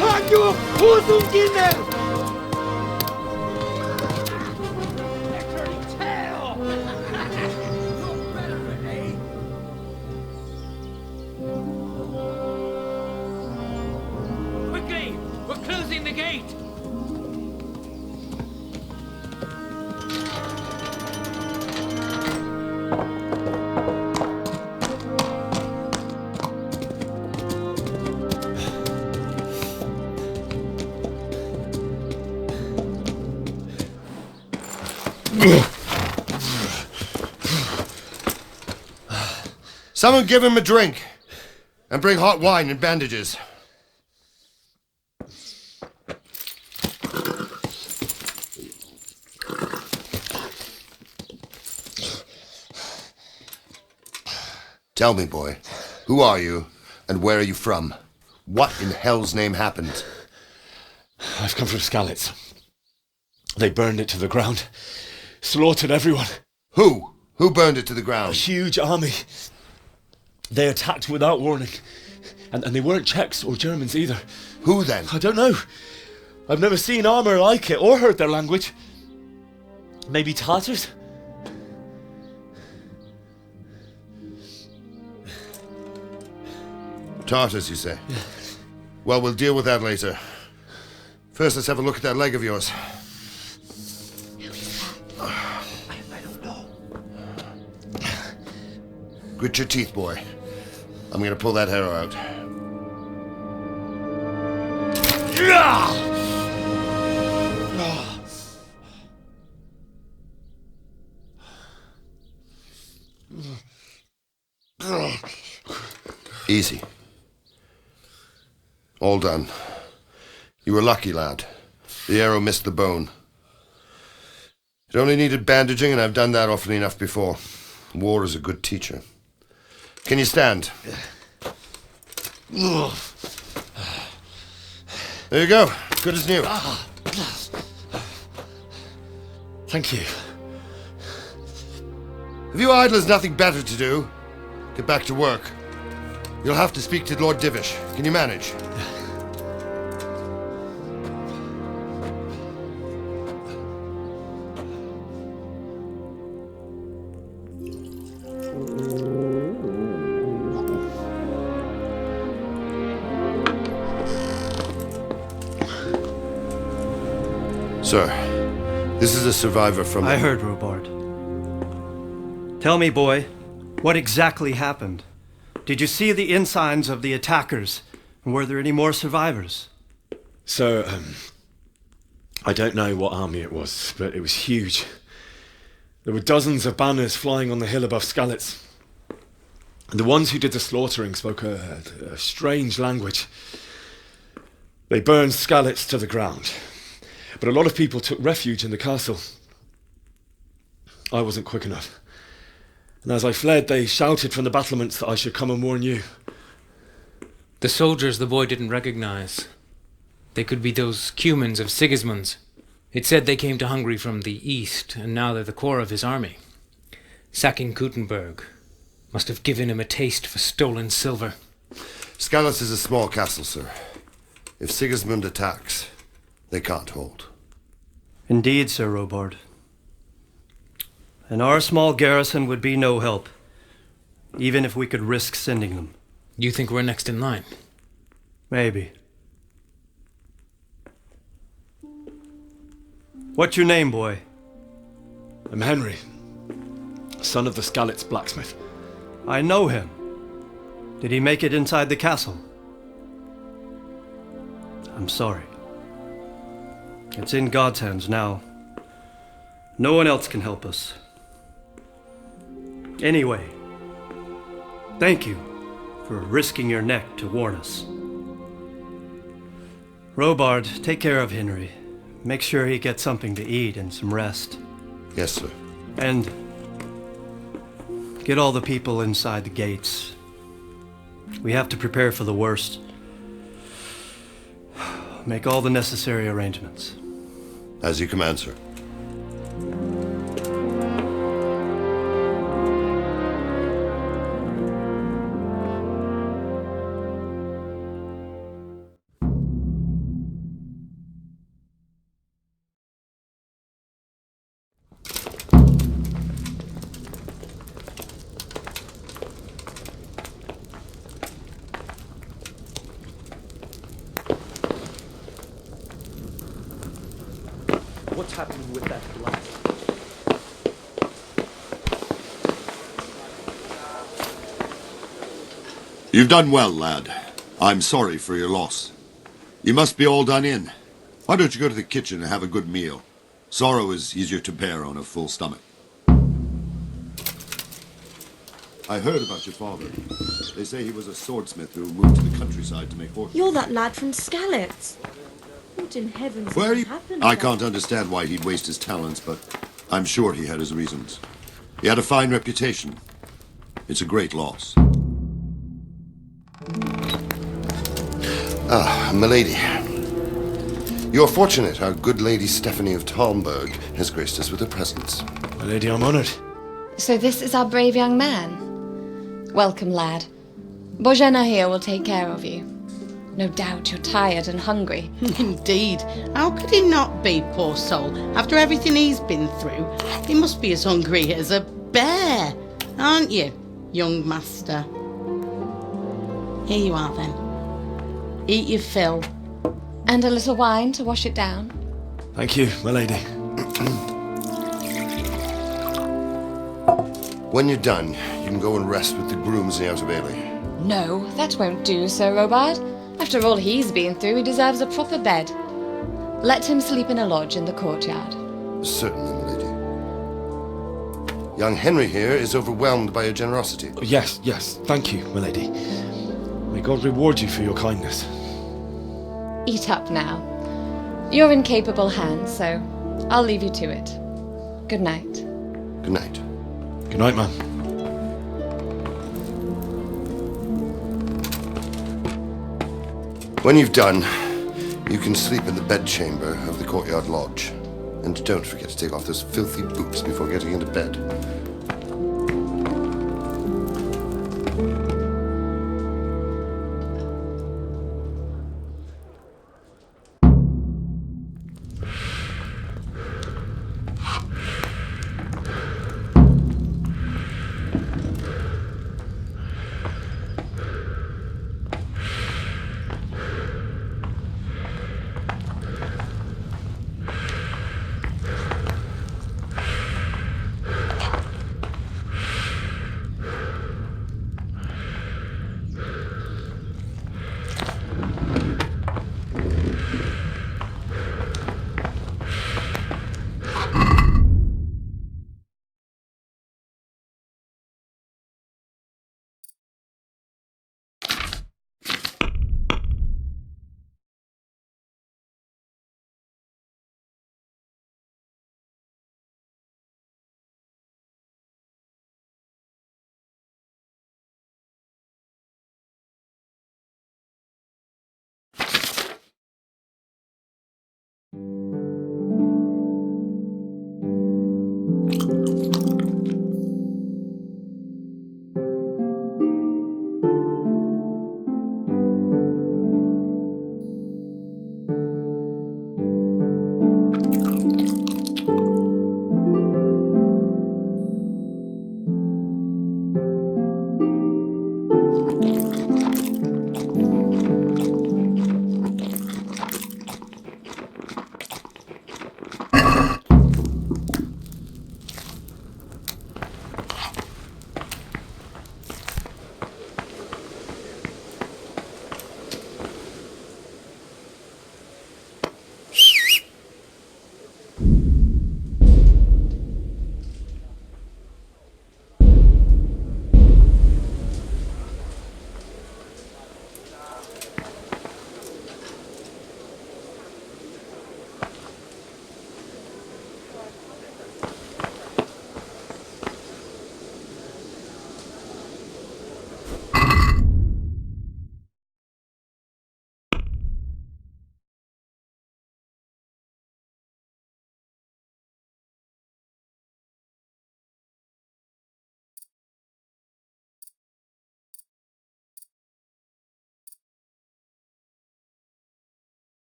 Hagyjuk! Húzzunk innen! Quickly! We're closing the gate! Someone give him a drink. And bring hot wine and bandages. Tell me, boy, who are you, and where are you from? What in hell's name happened? I've come from Skalitz. They burned it to the ground. Slaughtered everyone. Who? Who burned it to the ground? A huge army. They attacked without warning. And they weren't Czechs or Germans either. Who then? I don't know. I've never seen armour like it or heard their language. Maybe Tatars? Tartars, you say? Yeah. Well, we'll deal with that later. First, let's have a look at that leg of yours. Who is that? I don't know. Grit your teeth, boy. I'm gonna pull that arrow out. Easy. All done. You were lucky, lad. The arrow missed the bone. It only needed bandaging, and I've done that often enough before. War is a good teacher. Can you stand? There you go. Good as new. Thank you. Have you idlers nothing better to do? Get back to work. You'll have to speak to Lord Divish. Can you manage? Sir, this is a survivor from... I heard, Robard. Tell me, boy, what exactly happened? Did you see the ensigns of the attackers? And were there any more survivors? So, I don't know what army it was, but it was huge. There were dozens of banners flying on the hill above Skalitz. And the ones who did the slaughtering spoke a strange language. They burned Skalitz to the ground. But a lot of people took refuge in the castle. I wasn't quick enough. And as I fled, they shouted from the battlements that I should come and warn you. The soldiers the boy didn't recognize. They could be those Cumans of Sigismund's. It said they came to Hungary from the east, and now they're the core of his army. Sacking Kuttenberg must have given him a taste for stolen silver. Skalitz is a small castle, sir. If Sigismund attacks, they can't hold. Indeed, Sir Robard. And our small garrison would be no help, even if we could risk sending them. You think we're next in line? Maybe. What's your name, boy? I'm Henry, son of the Skalitz blacksmith. I know him. Did he make it inside the castle? I'm sorry. It's in God's hands now. No one else can help us. Anyway, thank you for risking your neck to warn us. Robard, take care of Henry. Make sure he gets something to eat and some rest. Yes, sir. And get all the people inside the gates. We have to prepare for the worst. Make all the necessary arrangements. As you command, sir. What's happening with that blast? You've done well, lad. I'm sorry for your loss. You must be all done in. Why don't you go to the kitchen and have a good meal? Sorrow is easier to bear on a full stomach. I heard about your father. They say he was a swordsmith who moved to the countryside to make horses. You're that lad from Skalitz. What in heaven's Where you? happened? I can't understand why he'd waste his talents, but I'm sure he had his reasons. He had a fine reputation. It's a great loss. Ah, milady. You're fortunate our good lady Stephanie of Talmberg has graced us with her presence. Milady, I'm honored. So this is our brave young man. Welcome, lad. Bojena here will take care of you. No doubt you're tired and hungry. Indeed. How could he not be, poor soul? After everything he's been through, he must be as hungry as a bear, aren't you, young master? Here you are, then. Eat your fill. And a little wine to wash it down. Thank you, milady. When you're done, you can go and rest with the grooms in the Outer Bailey. No, that won't do, Sir Robard. After all he's been through, he deserves a proper bed. Let him sleep in a lodge in the courtyard. Certainly, milady. Young Henry here is overwhelmed by your generosity. Yes, thank you, milady. May God reward you for your kindness. Eat up now. You're in capable hands, so I'll leave you to it. Good night. Good night. Good night, man. When you've done, you can sleep in the bedchamber of the courtyard lodge. And don't forget to take off those filthy boots before getting into bed.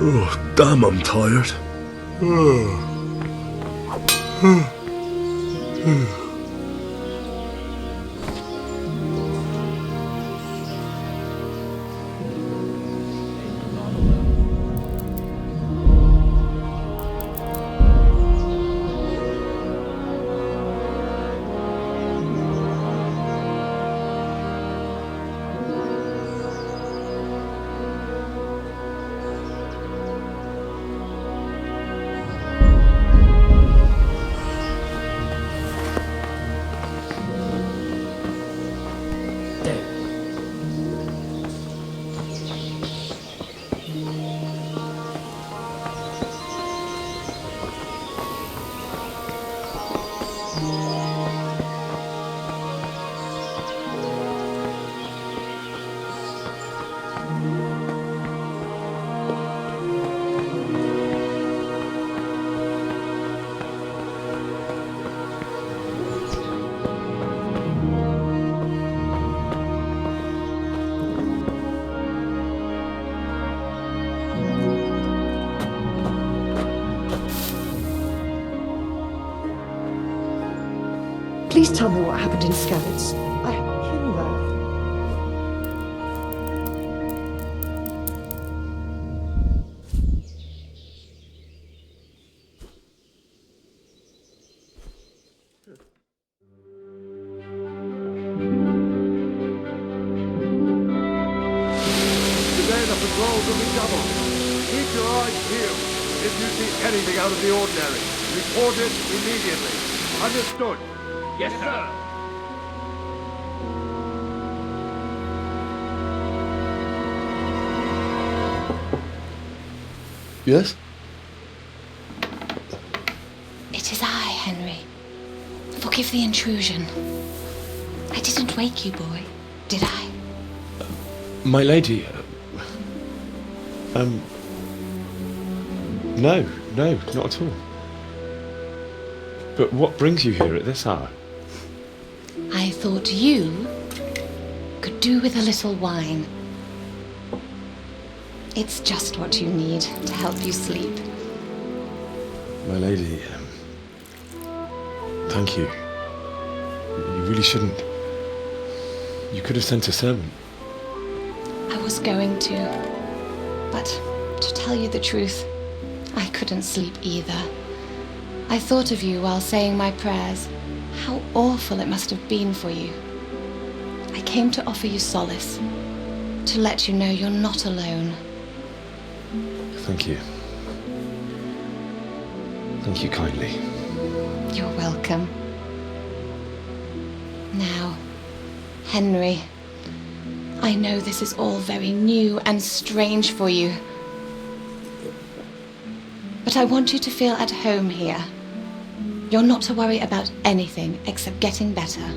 Oh, damn, I'm tired. Please tell me what happened in Skalitz. I have a king there. Today the patrols will be doubled. Keep your eyes peeled. If you see anything out of the ordinary, report it immediately. Understood? Yes, sir. Yes? It is I, Henry. Forgive the intrusion. I didn't wake you, boy, did I? My lady, no, not at all. But what brings you here at this hour? I thought you could do with a little wine. It's just what you need to help you sleep. My lady, thank you. You really shouldn't. You could have sent a servant. I was going to, but to tell you the truth, I couldn't sleep either. I thought of you while saying my prayers. How awful it must have been for you. I came to offer you solace, to let you know you're not alone. Thank you. Thank you kindly. You're welcome. Now, Henry, I know this is all very new and strange for you, but I want you to feel at home here. You're not to worry about anything except getting better.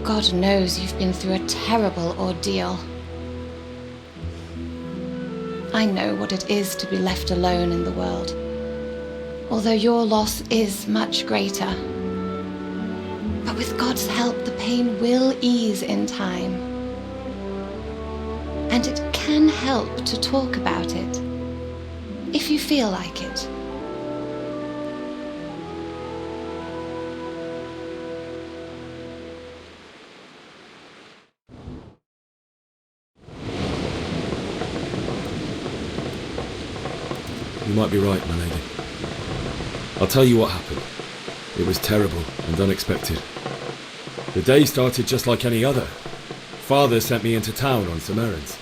God knows you've been through a terrible ordeal. I know what it is to be left alone in the world, although your loss is much greater. But with God's help, the pain will ease in time. And it can help to talk about it, if you feel like it. You might be right, my lady. I'll tell you what happened. It was terrible and unexpected. The day started just like any other. Father sent me into town on some errands.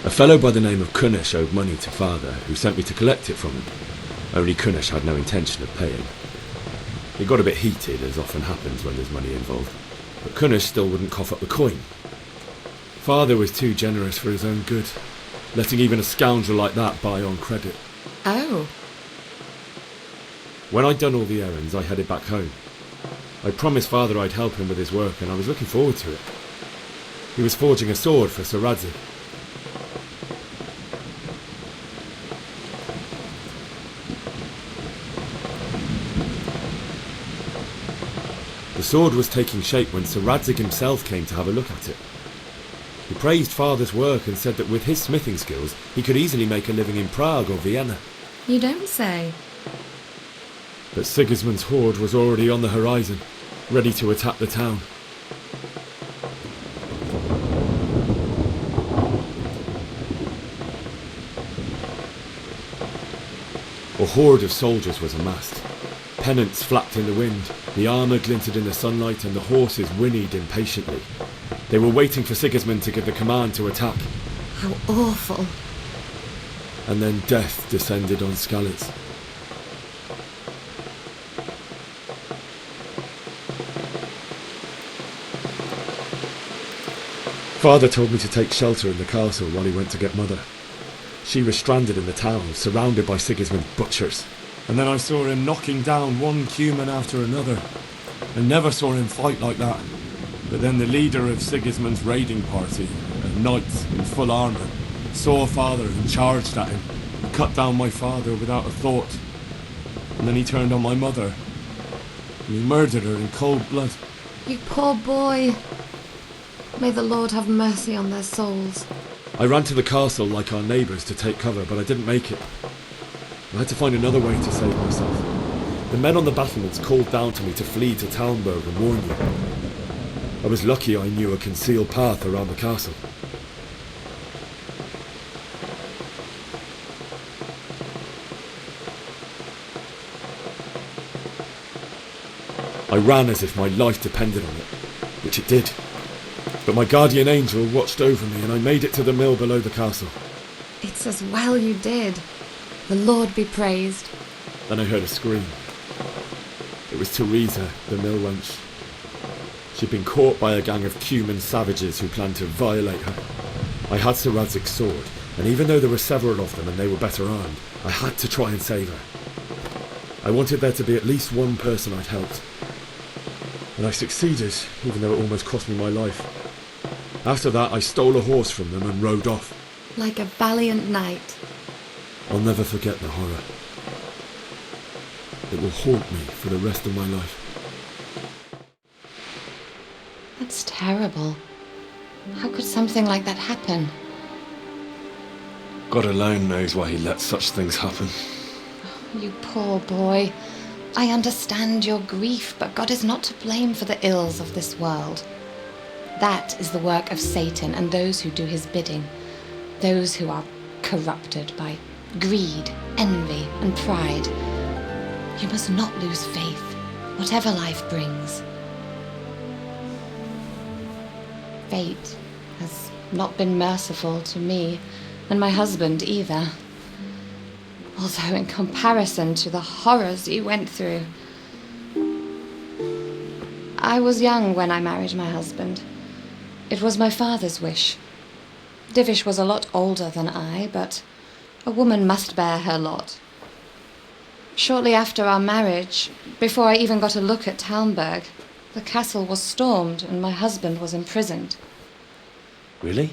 A fellow by the name of Kunesh owed money to Father, who sent me to collect it from him. Only Kunesh had no intention of paying. It got a bit heated, as often happens when there's money involved. But Kunesh still wouldn't cough up the coin. Father was too generous for his own good, letting even a scoundrel like that buy on credit. Oh. When I'd done all the errands, I headed back home. I promised Father I'd help him with his work, and I was looking forward to it. He was forging a sword for Sir Radzig. The sword was taking shape when Sir Radzig himself came to have a look at it. He praised Father's work and said that with his smithing skills, he could easily make a living in Prague or Vienna. You don't say. But Sigismund's horde was already on the horizon, ready to attack the town. A horde of soldiers was amassed. Pennants flapped in the wind, the armour glinted in the sunlight, and the horses whinnied impatiently. They were waiting for Sigismund to give the command to attack. How awful. And then death descended on Skalitz. Father told me to take shelter in the castle while he went to get Mother. She was stranded in the town, surrounded by Sigismund's butchers. And then I saw him knocking down one Cuman after another. I never saw him fight like that. But then the leader of Sigismund's raiding party, a knight in full armour, saw Father and charged at him, and cut down my father without a thought. And then he turned on my mother, and he murdered her in cold blood. You poor boy. May the Lord have mercy on their souls. I ran to the castle like our neighbours to take cover, but I didn't make it. I had to find another way to save myself. The men on the battlements called down to me to flee to Talmberg and warn you. I was lucky I knew a concealed path around the castle. I ran as if my life depended on it, which it did. But my guardian angel watched over me and I made it to the mill below the castle. It's as well you did. The Lord be praised. Then I heard a scream. It was Teresa, the mill wench. She'd been caught by a gang of Cuman savages who planned to violate her. I had Sir Radzig's sword, and even though there were several of them and they were better armed, I had to try and save her. I wanted there to be at least one person I'd helped. And I succeeded, even though it almost cost me my life. After that, I stole a horse from them and rode off. Like a valiant knight. I'll never forget the horror. It will haunt me for the rest of my life. That's terrible. How could something like that happen? God alone knows why he lets such things happen. You poor boy. I understand your grief, but God is not to blame for the ills of this world. That is the work of Satan and those who do his bidding. Those who are corrupted by greed, envy, and pride. You must not lose faith, whatever life brings. Fate has not been merciful to me, and my husband either. Although in comparison to the horrors you went through. I was young when I married my husband. It was my father's wish. Divish was a lot older than I, but a woman must bear her lot. Shortly after our marriage, before I even got a look at Talmberg, the castle was stormed and my husband was imprisoned. Really?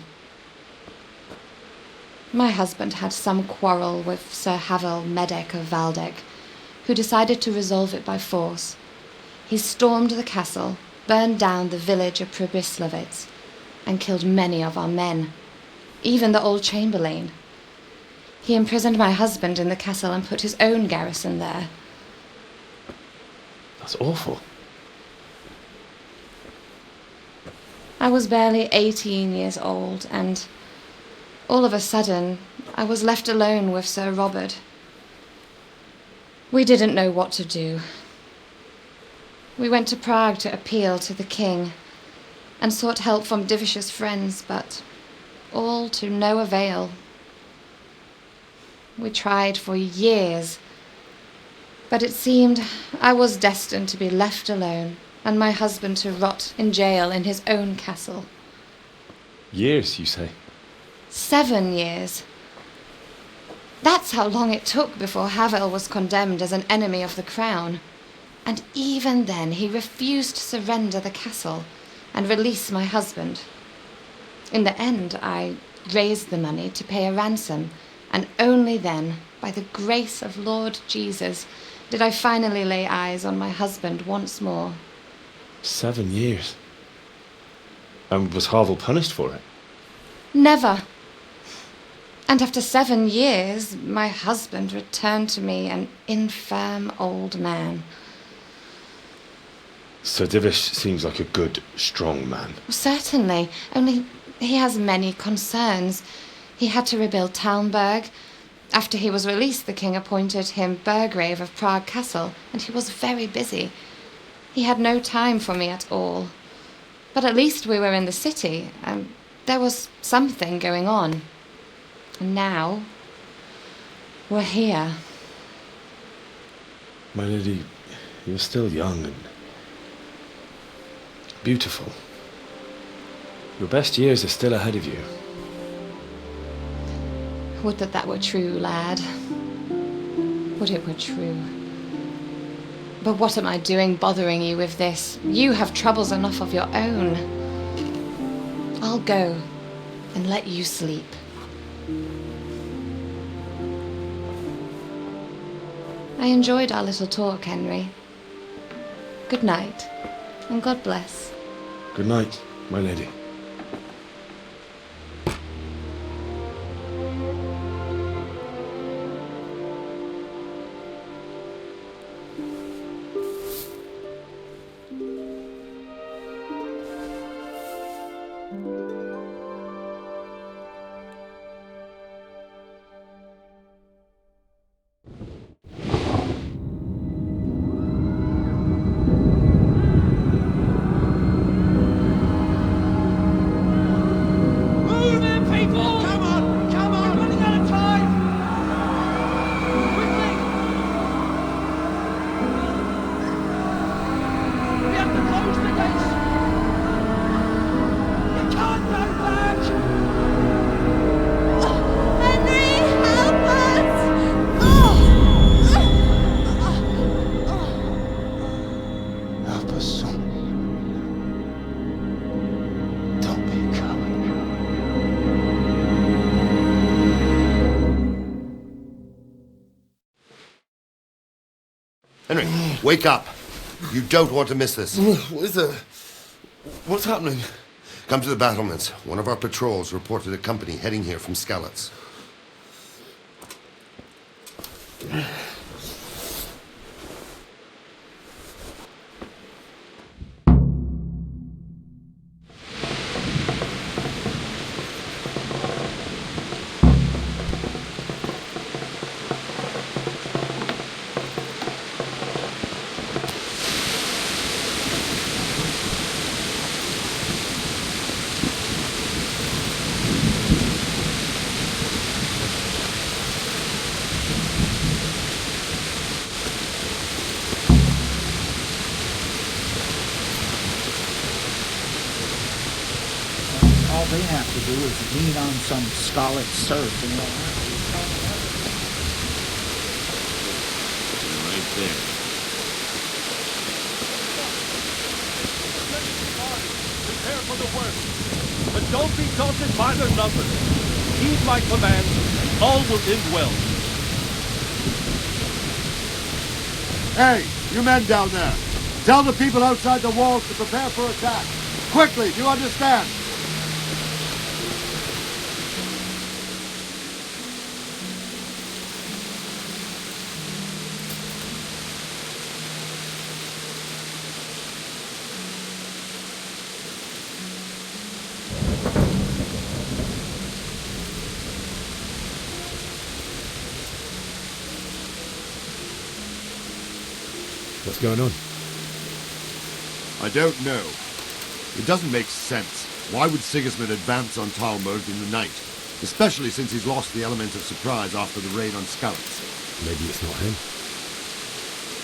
My husband had some quarrel with Sir Havel Medek of Valdek, who decided to resolve it by force. He stormed the castle, burned down the village of Pribyslavitz, and killed many of our men, even the old chamberlain. He imprisoned my husband in the castle and put his own garrison there. That's awful. I was barely 18 years old, and all of a sudden, I was left alone with Sir Robert. We didn't know what to do. We went to Prague to appeal to the king and sought help from Divish's friends, but all to no avail. We tried for years, but it seemed I was destined to be left alone and my husband to rot in jail in his own castle. Years, you say? 7 years. That's how long it took before Havel was condemned as an enemy of the crown. And even then he refused to surrender the castle and release my husband. In the end, I raised the money to pay a ransom, and only then, by the grace of Lord Jesus, did I finally lay eyes on my husband once more. 7 years? And was Havel punished for it? Never. And after 7 years, my husband returned to me an infirm old man. Sir Divish seems like a good, strong man. Certainly, only he has many concerns. He had to rebuild Talmberg. After he was released, the king appointed him Burgrave of Prague Castle, and he was very busy. He had no time for me at all. But at least we were in the city, and there was something going on. And now, we're here. My lady, you're still young and beautiful. Your best years are still ahead of you. Would that that were true, lad. Would it were true. But what am I doing bothering you with this? You have troubles enough of your own. I'll go and let you sleep. I enjoyed our little talk, Henry. Good night, and God bless. Good night, my lady. Move in, people! Come on! Come on! We're running out of time! Quickly! We have to close the gates! You can't go back! Henry, help us! Help us, son. Don't be a coward. Henry, wake up. You don't want to miss this. What is it? What's happening? Come to the battlements. One of our patrols reported a company heading here from Skalitz. All they have to do is lean on some Scarlet surf and they'll Right there. Prepare for the worst, but don't be daunted by their numbers. Heed my command, and all will end well. Hey, you men down there. Tell the people outside the walls to prepare for attack. Quickly, do you understand? What's going on? I don't know. It doesn't make sense. Why would Sigismund advance on Talmud in the night? Especially since he's lost the element of surprise after the raid on Skalitz. Maybe it's not him.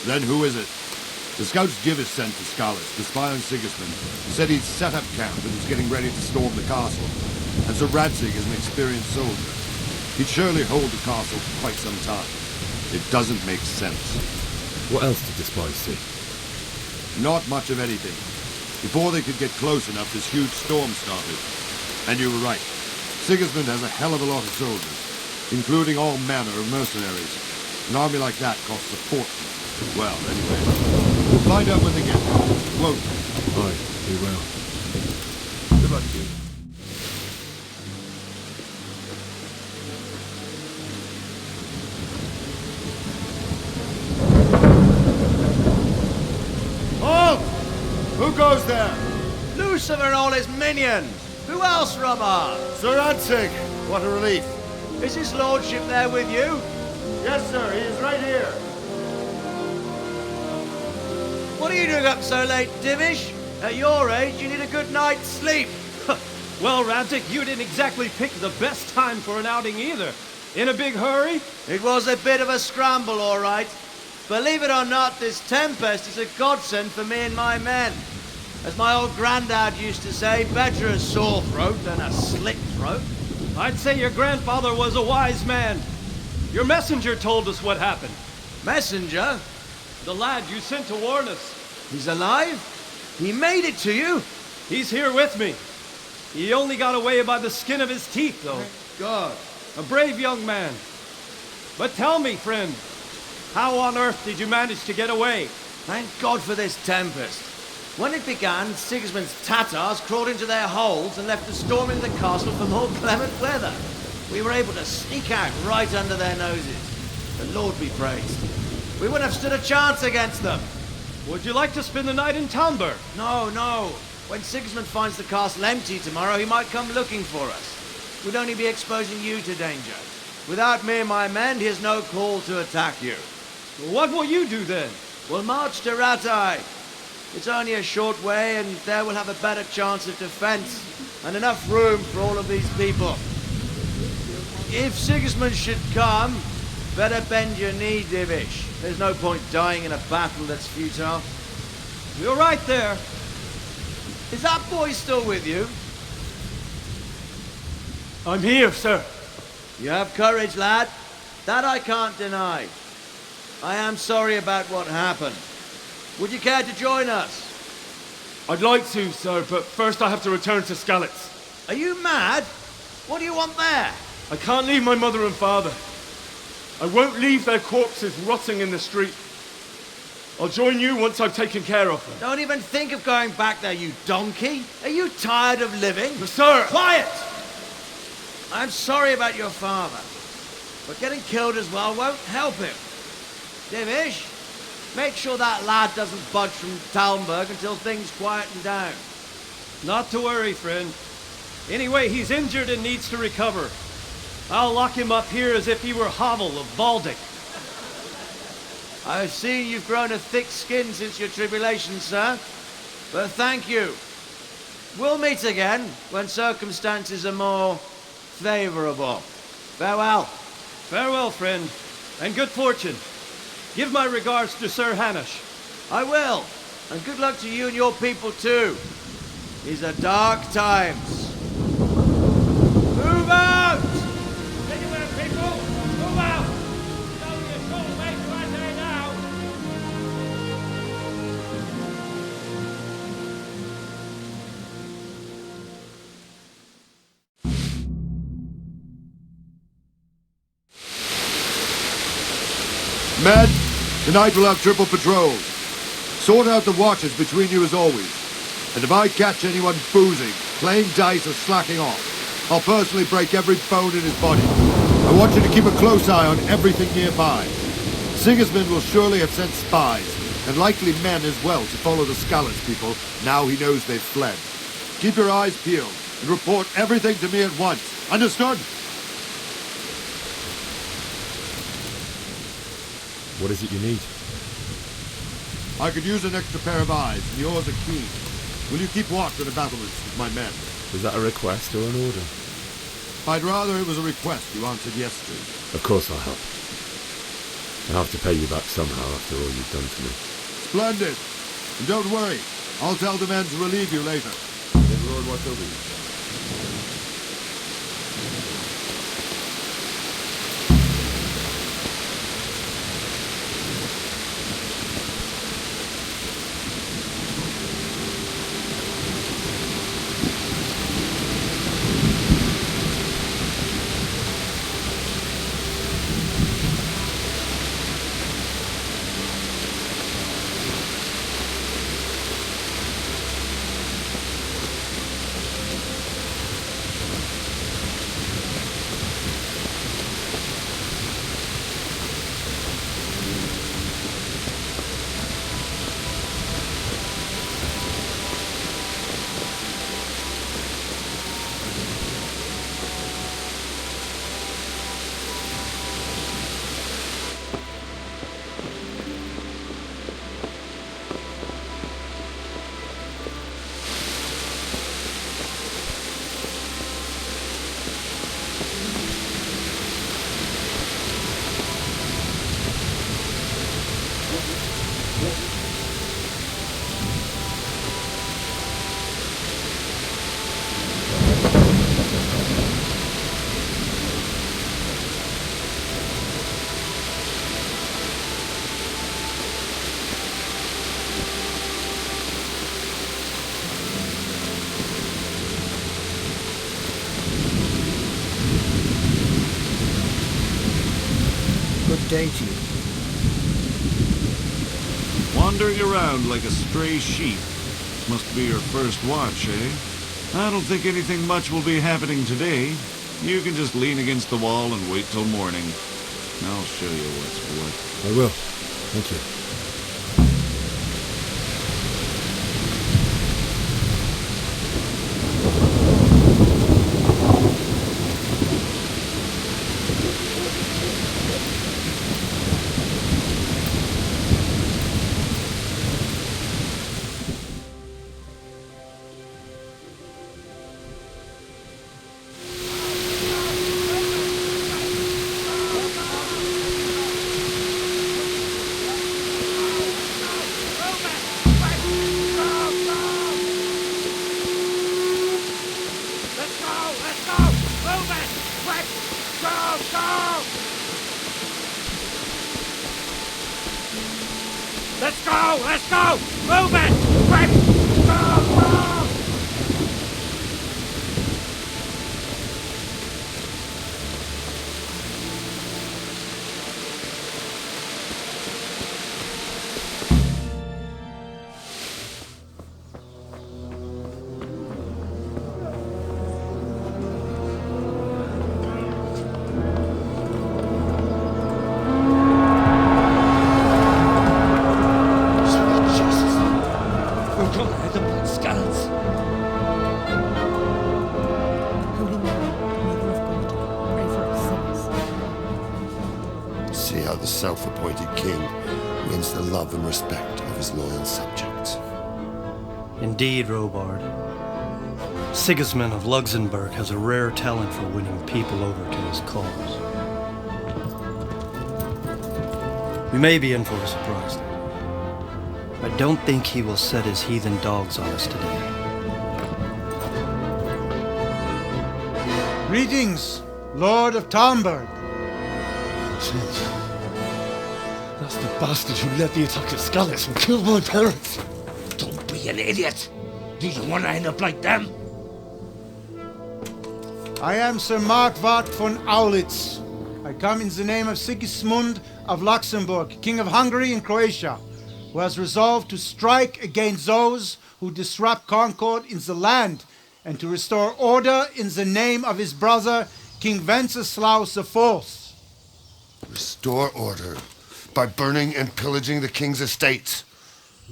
Then who is it? The scouts Jivis sent to Skalitz to spy on Sigismund, who said he'd set up camp and was getting ready to storm the castle. And Sir Radzig is an experienced soldier. He'd surely hold the castle for quite some time. It doesn't make sense. What else did the spies see? Not much of anything. Before they could get close enough, this huge storm started. And you were right. Sigismund has a hell of a lot of soldiers, including all manner of mercenaries. An army like that costs a fortune. Well, anyway, we'll find out when they get there, won't we? Aye, we will. Good luck to you. Halt! Who goes there? Lucifer and all his minions. Who else, Robert? Sir Radzig. What a relief. Is his lordship there with you? Yes, sir. He is right here. What are you doing up so late, Dimish? At your age, you need a good night's sleep. Well, Radzig, you didn't exactly pick the best time for an outing either. In a big hurry? It was a bit of a scramble, all right. Believe it or not, this tempest is a godsend for me and my men. As my old granddad used to say, better a sore throat than a slit throat. I'd say your grandfather was a wise man. Your messenger told us what happened. Messenger? The lad you sent to warn us. He's alive? He made it to you? He's here with me. He only got away by the skin of his teeth, though. Thank God. A brave young man. But tell me, friend, how on earth did you manage to get away? Thank God for this tempest. When it began, Sigismund's Tatars crawled into their holes and left us storming the castle for more clement weather. We were able to sneak out right under their noses. The Lord be praised. We wouldn't have stood a chance against them. Would you like to spend the night in Talmberg? No, no. When Sigismund finds the castle empty tomorrow, he might come looking for us. We'd only be exposing you to danger. Without me and my men, he has no call to attack you. What will you do then? We'll march to Ratai. It's only a short way, and there we'll have a better chance of defense and enough room for all of these people. If Sigismund should come, better bend your knee, Divish. There's no point dying in a battle that's futile. You're right there. Is that boy still with you? I'm here, sir. You have courage, lad. That I can't deny. I am sorry about what happened. Would you care to join us? I'd like to, sir, but first I have to return to Skalitz. Are you mad? What do you want there? I can't leave my mother and father. I won't leave their corpses rotting in the street. I'll join you once I've taken care of them. Don't even think of going back there, you donkey. Are you tired of living? But sir! Quiet! I'm sorry about your father, but getting killed as well won't help him. Divish, make sure that lad doesn't budge from Talmberg until things quieten down. Not to worry, friend. Anyway, he's injured and needs to recover. I'll lock him up here as if he were Havel of Baldic. I've seen you've grown a thick skin since your tribulation, sir. But thank you. We'll meet again when circumstances are more favorable. Farewell. Farewell, friend, and good fortune. Give my regards to Sir Hanush. I will, and good luck to you and your people too. These are dark times. Move out! Take it there, people! Move out! It's only a short way to Ratai now! Men, tonight we'll have triple patrols. Sort out the watches between you as always. And if I catch anyone boozing, playing dice or slacking off, I'll personally break every bone in his body. I want you to keep a close eye on everything nearby. Sigismund will surely have sent spies, and likely men as well, to follow the Skalitz people now he knows they've fled. Keep your eyes peeled, and report everything to me at once. Understood? What is it you need? I could use an extra pair of eyes, and yours are keen. Will you keep watch at the battlements with my men? Was that a request or an order? I'd rather it was a request you answered yesterday. Of course I'll help. I'll have to pay you back somehow after all you've done for me. Splendid. And don't worry, I'll tell the men to relieve you later. May the Lord watch over you. day to you? Wandering around like a stray sheep. Must be your first watch, eh? I don't think anything much will be happening today. You can just lean against the wall and wait till morning. I'll show you what's what. I will. Thank you. Let's go! Let's go! Move it! Quick! Go! Go! See how the self-appointed king wins the love and respect of his loyal subjects. Indeed, Robard. Sigismund of Luxembourg has a rare talent for winning people over to his cause. We may be in for a surprise, though. I don't think he will set his heathen dogs on us today. Greetings, Lord of Talmberg. That's the bastard who led the attack at Skalitz and killed my parents. Don't be an idiot. Do you want to end up like them? I am Sir Markwart von Aulitz. I come in the name of Sigismund of Luxembourg, King of Hungary and Croatia, who has resolved to strike against those who disrupt concord in the land and to restore order in the name of his brother, King Wenceslaus IV. Restore order by burning and pillaging the king's estates.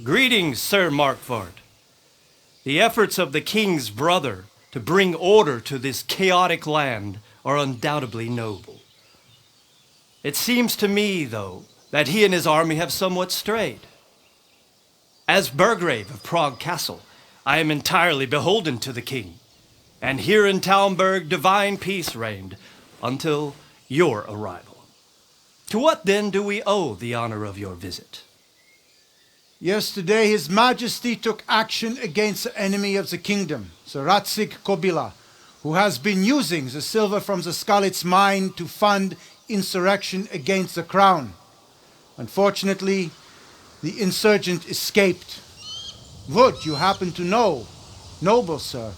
Greetings, Sir Markwart. The efforts of the king's brother to bring order to this chaotic land are undoubtedly noble. It seems to me, though, that he and his army have somewhat strayed. As Burgrave of Prague Castle, I am entirely beholden to the king, and here in Talmberg divine peace reigned until your arrival. To what then do we owe the honor of your visit? Yesterday His Majesty took action against the enemy of the kingdom, Sir Radzig Kobyla, who has been using the silver from the Skalitz mine to fund insurrection against the crown. Unfortunately, the insurgent escaped. Would you happen to know, noble sir,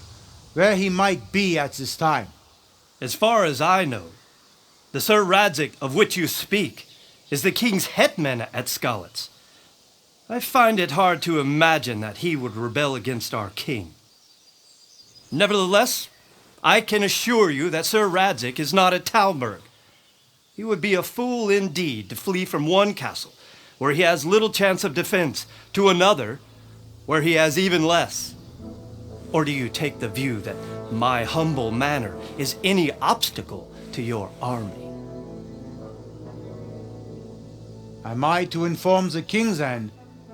where he might be at this time? As far as I know, the Sir Radzig of which you speak is the king's hetman at Skalitz. I find it hard to imagine that he would rebel against our king. Nevertheless, I can assure you that Sir Radzig is not at Talmberg. He would be a fool indeed to flee from one castle, where he has little chance of defense, to another, where he has even less. Or do you take the view that my humble manner is any obstacle to your army? Am I to inform the king then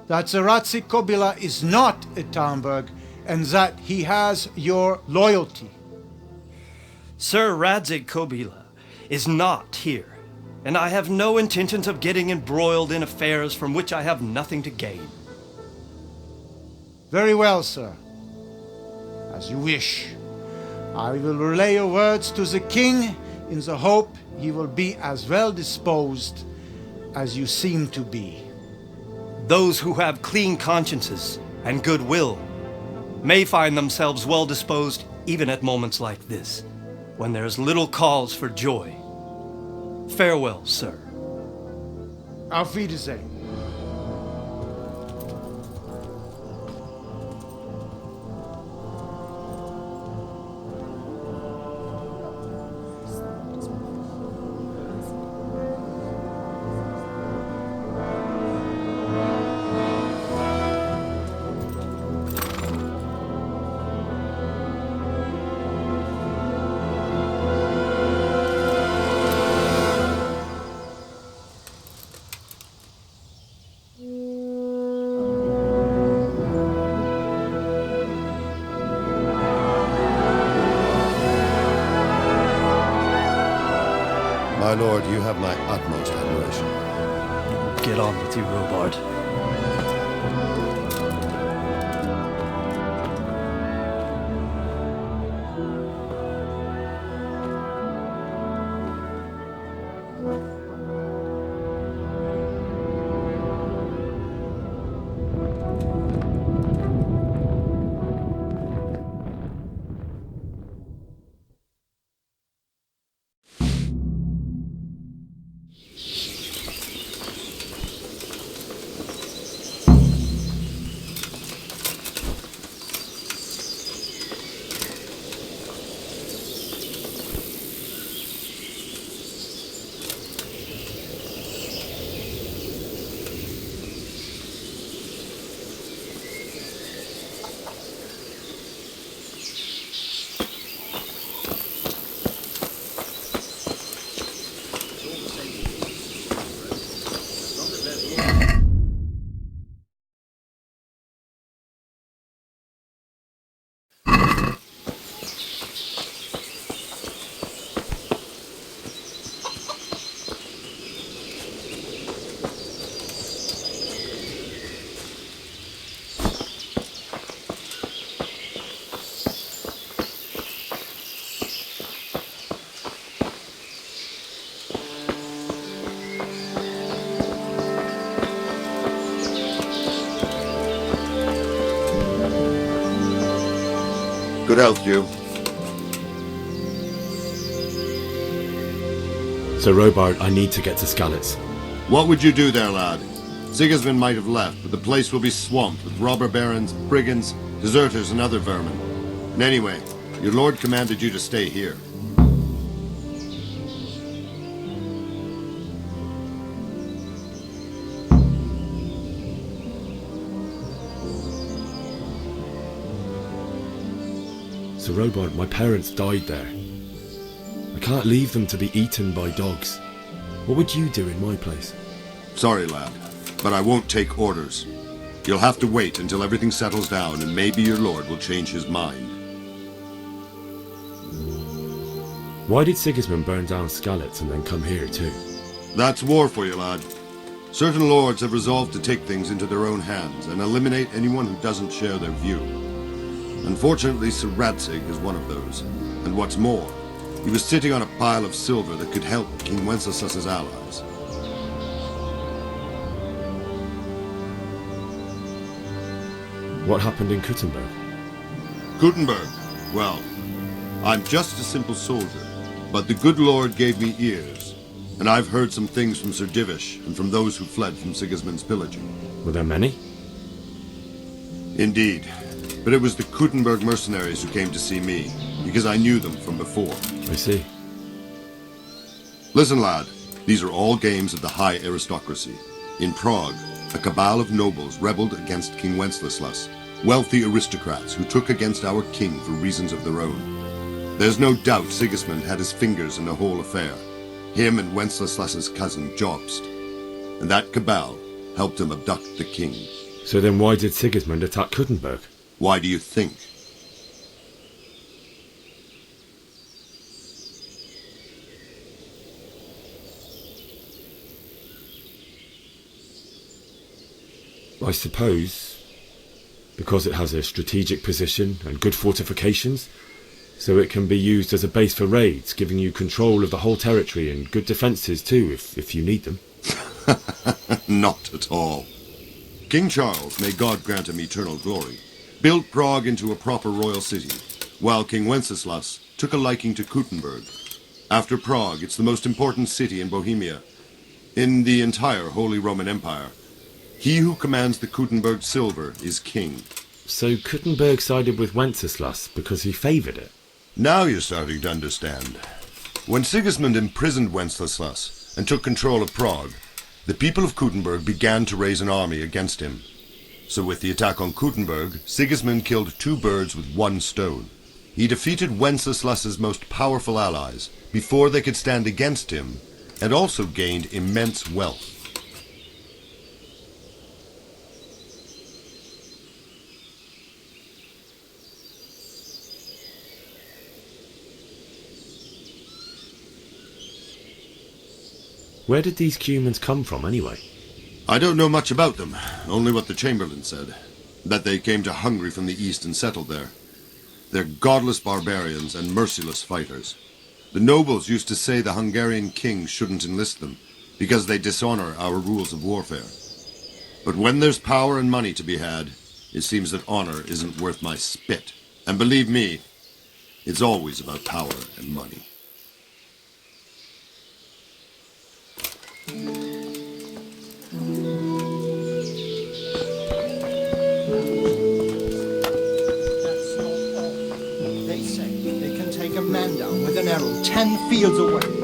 that Sir Radzig Kobyla is not at Talmberg and that he has your loyalty? Sir Radzig Kobyla is not here, and I have no intentions of getting embroiled in affairs from which I have nothing to gain. Very well, sir. As you wish. I will relay your words to the king in the hope he will be as well disposed as you seem to be. Those who have clean consciences and goodwill may find themselves well disposed even at moments like this, when there is little cause for joy. Farewell, sir. Auf Wiedersehen. My lord, you have my utmost admiration. Get on with you, Robard. Good health, you. Sir Robard, I need to get to Skalitz. What would you do there, lad? Sigismund might have left, but the place will be swamped with robber barons, brigands, deserters, and other vermin. And anyway, your lord commanded you to stay here. Sir Robard, my parents died there. I can't leave them to be eaten by dogs. What would you do in my place? Sorry, lad, but I won't take orders. You'll have to wait until everything settles down, and maybe your lord will change his mind. Why did Sigismund burn down Skalitz and then come here too? That's war for you, lad. Certain lords have resolved to take things into their own hands and eliminate anyone who doesn't share their view. Unfortunately, Sir Radzig is one of those. And what's more, he was sitting on a pile of silver that could help King Wenceslas's allies. What happened in Kuttenberg? Kuttenberg? Well, I'm just a simple soldier, but the good Lord gave me ears, and I've heard some things from Sir Divish and from those who fled from Sigismund's pillaging. Were there many? Indeed, but it was the Kuttenberg mercenaries who came to see me, because I knew them from before. I see. Listen, lad, these are all games of the high aristocracy. In Prague, a cabal of nobles rebelled against King Wenceslas, wealthy aristocrats who took against our king for reasons of their own. There's no doubt Sigismund had his fingers in the whole affair, him and Wenceslas's cousin Jobst, and that cabal helped him abduct the king. So then why did Sigismund attack Kuttenberg? Why do you think? I suppose because it has a strategic position and good fortifications, so it can be used as a base for raids, giving you control of the whole territory and good defences too, if you need them. Not at all. King Charles, may God grant him eternal glory, built Prague into a proper royal city, while King Wenceslas took a liking to Kuttenberg. After Prague, it's the most important city in Bohemia, In the entire Holy Roman Empire, he who commands the Kuttenberg silver is king. So Kuttenberg sided with Wenceslas because he favoured it? Now you're starting to understand. When Sigismund imprisoned Wenceslas and took control of Prague, the people of Kuttenberg began to raise an army against him. So with the attack on Kuttenberg, Sigismund killed 2 birds with 1 stone. He defeated Wenceslas's most powerful allies before they could stand against him, and also gained immense wealth. Where did these Cumans come from, anyway? I don't know much about them, only what the Chamberlain said. That they came to Hungary from the east and settled there. They're godless barbarians and merciless fighters. The nobles used to say the Hungarian king shouldn't enlist them, because they dishonor our rules of warfare. But when there's power and money to be had, it seems that honor isn't worth my spit. And believe me, it's always about power and money. They say they can take a man down with an arrow 10 fields away.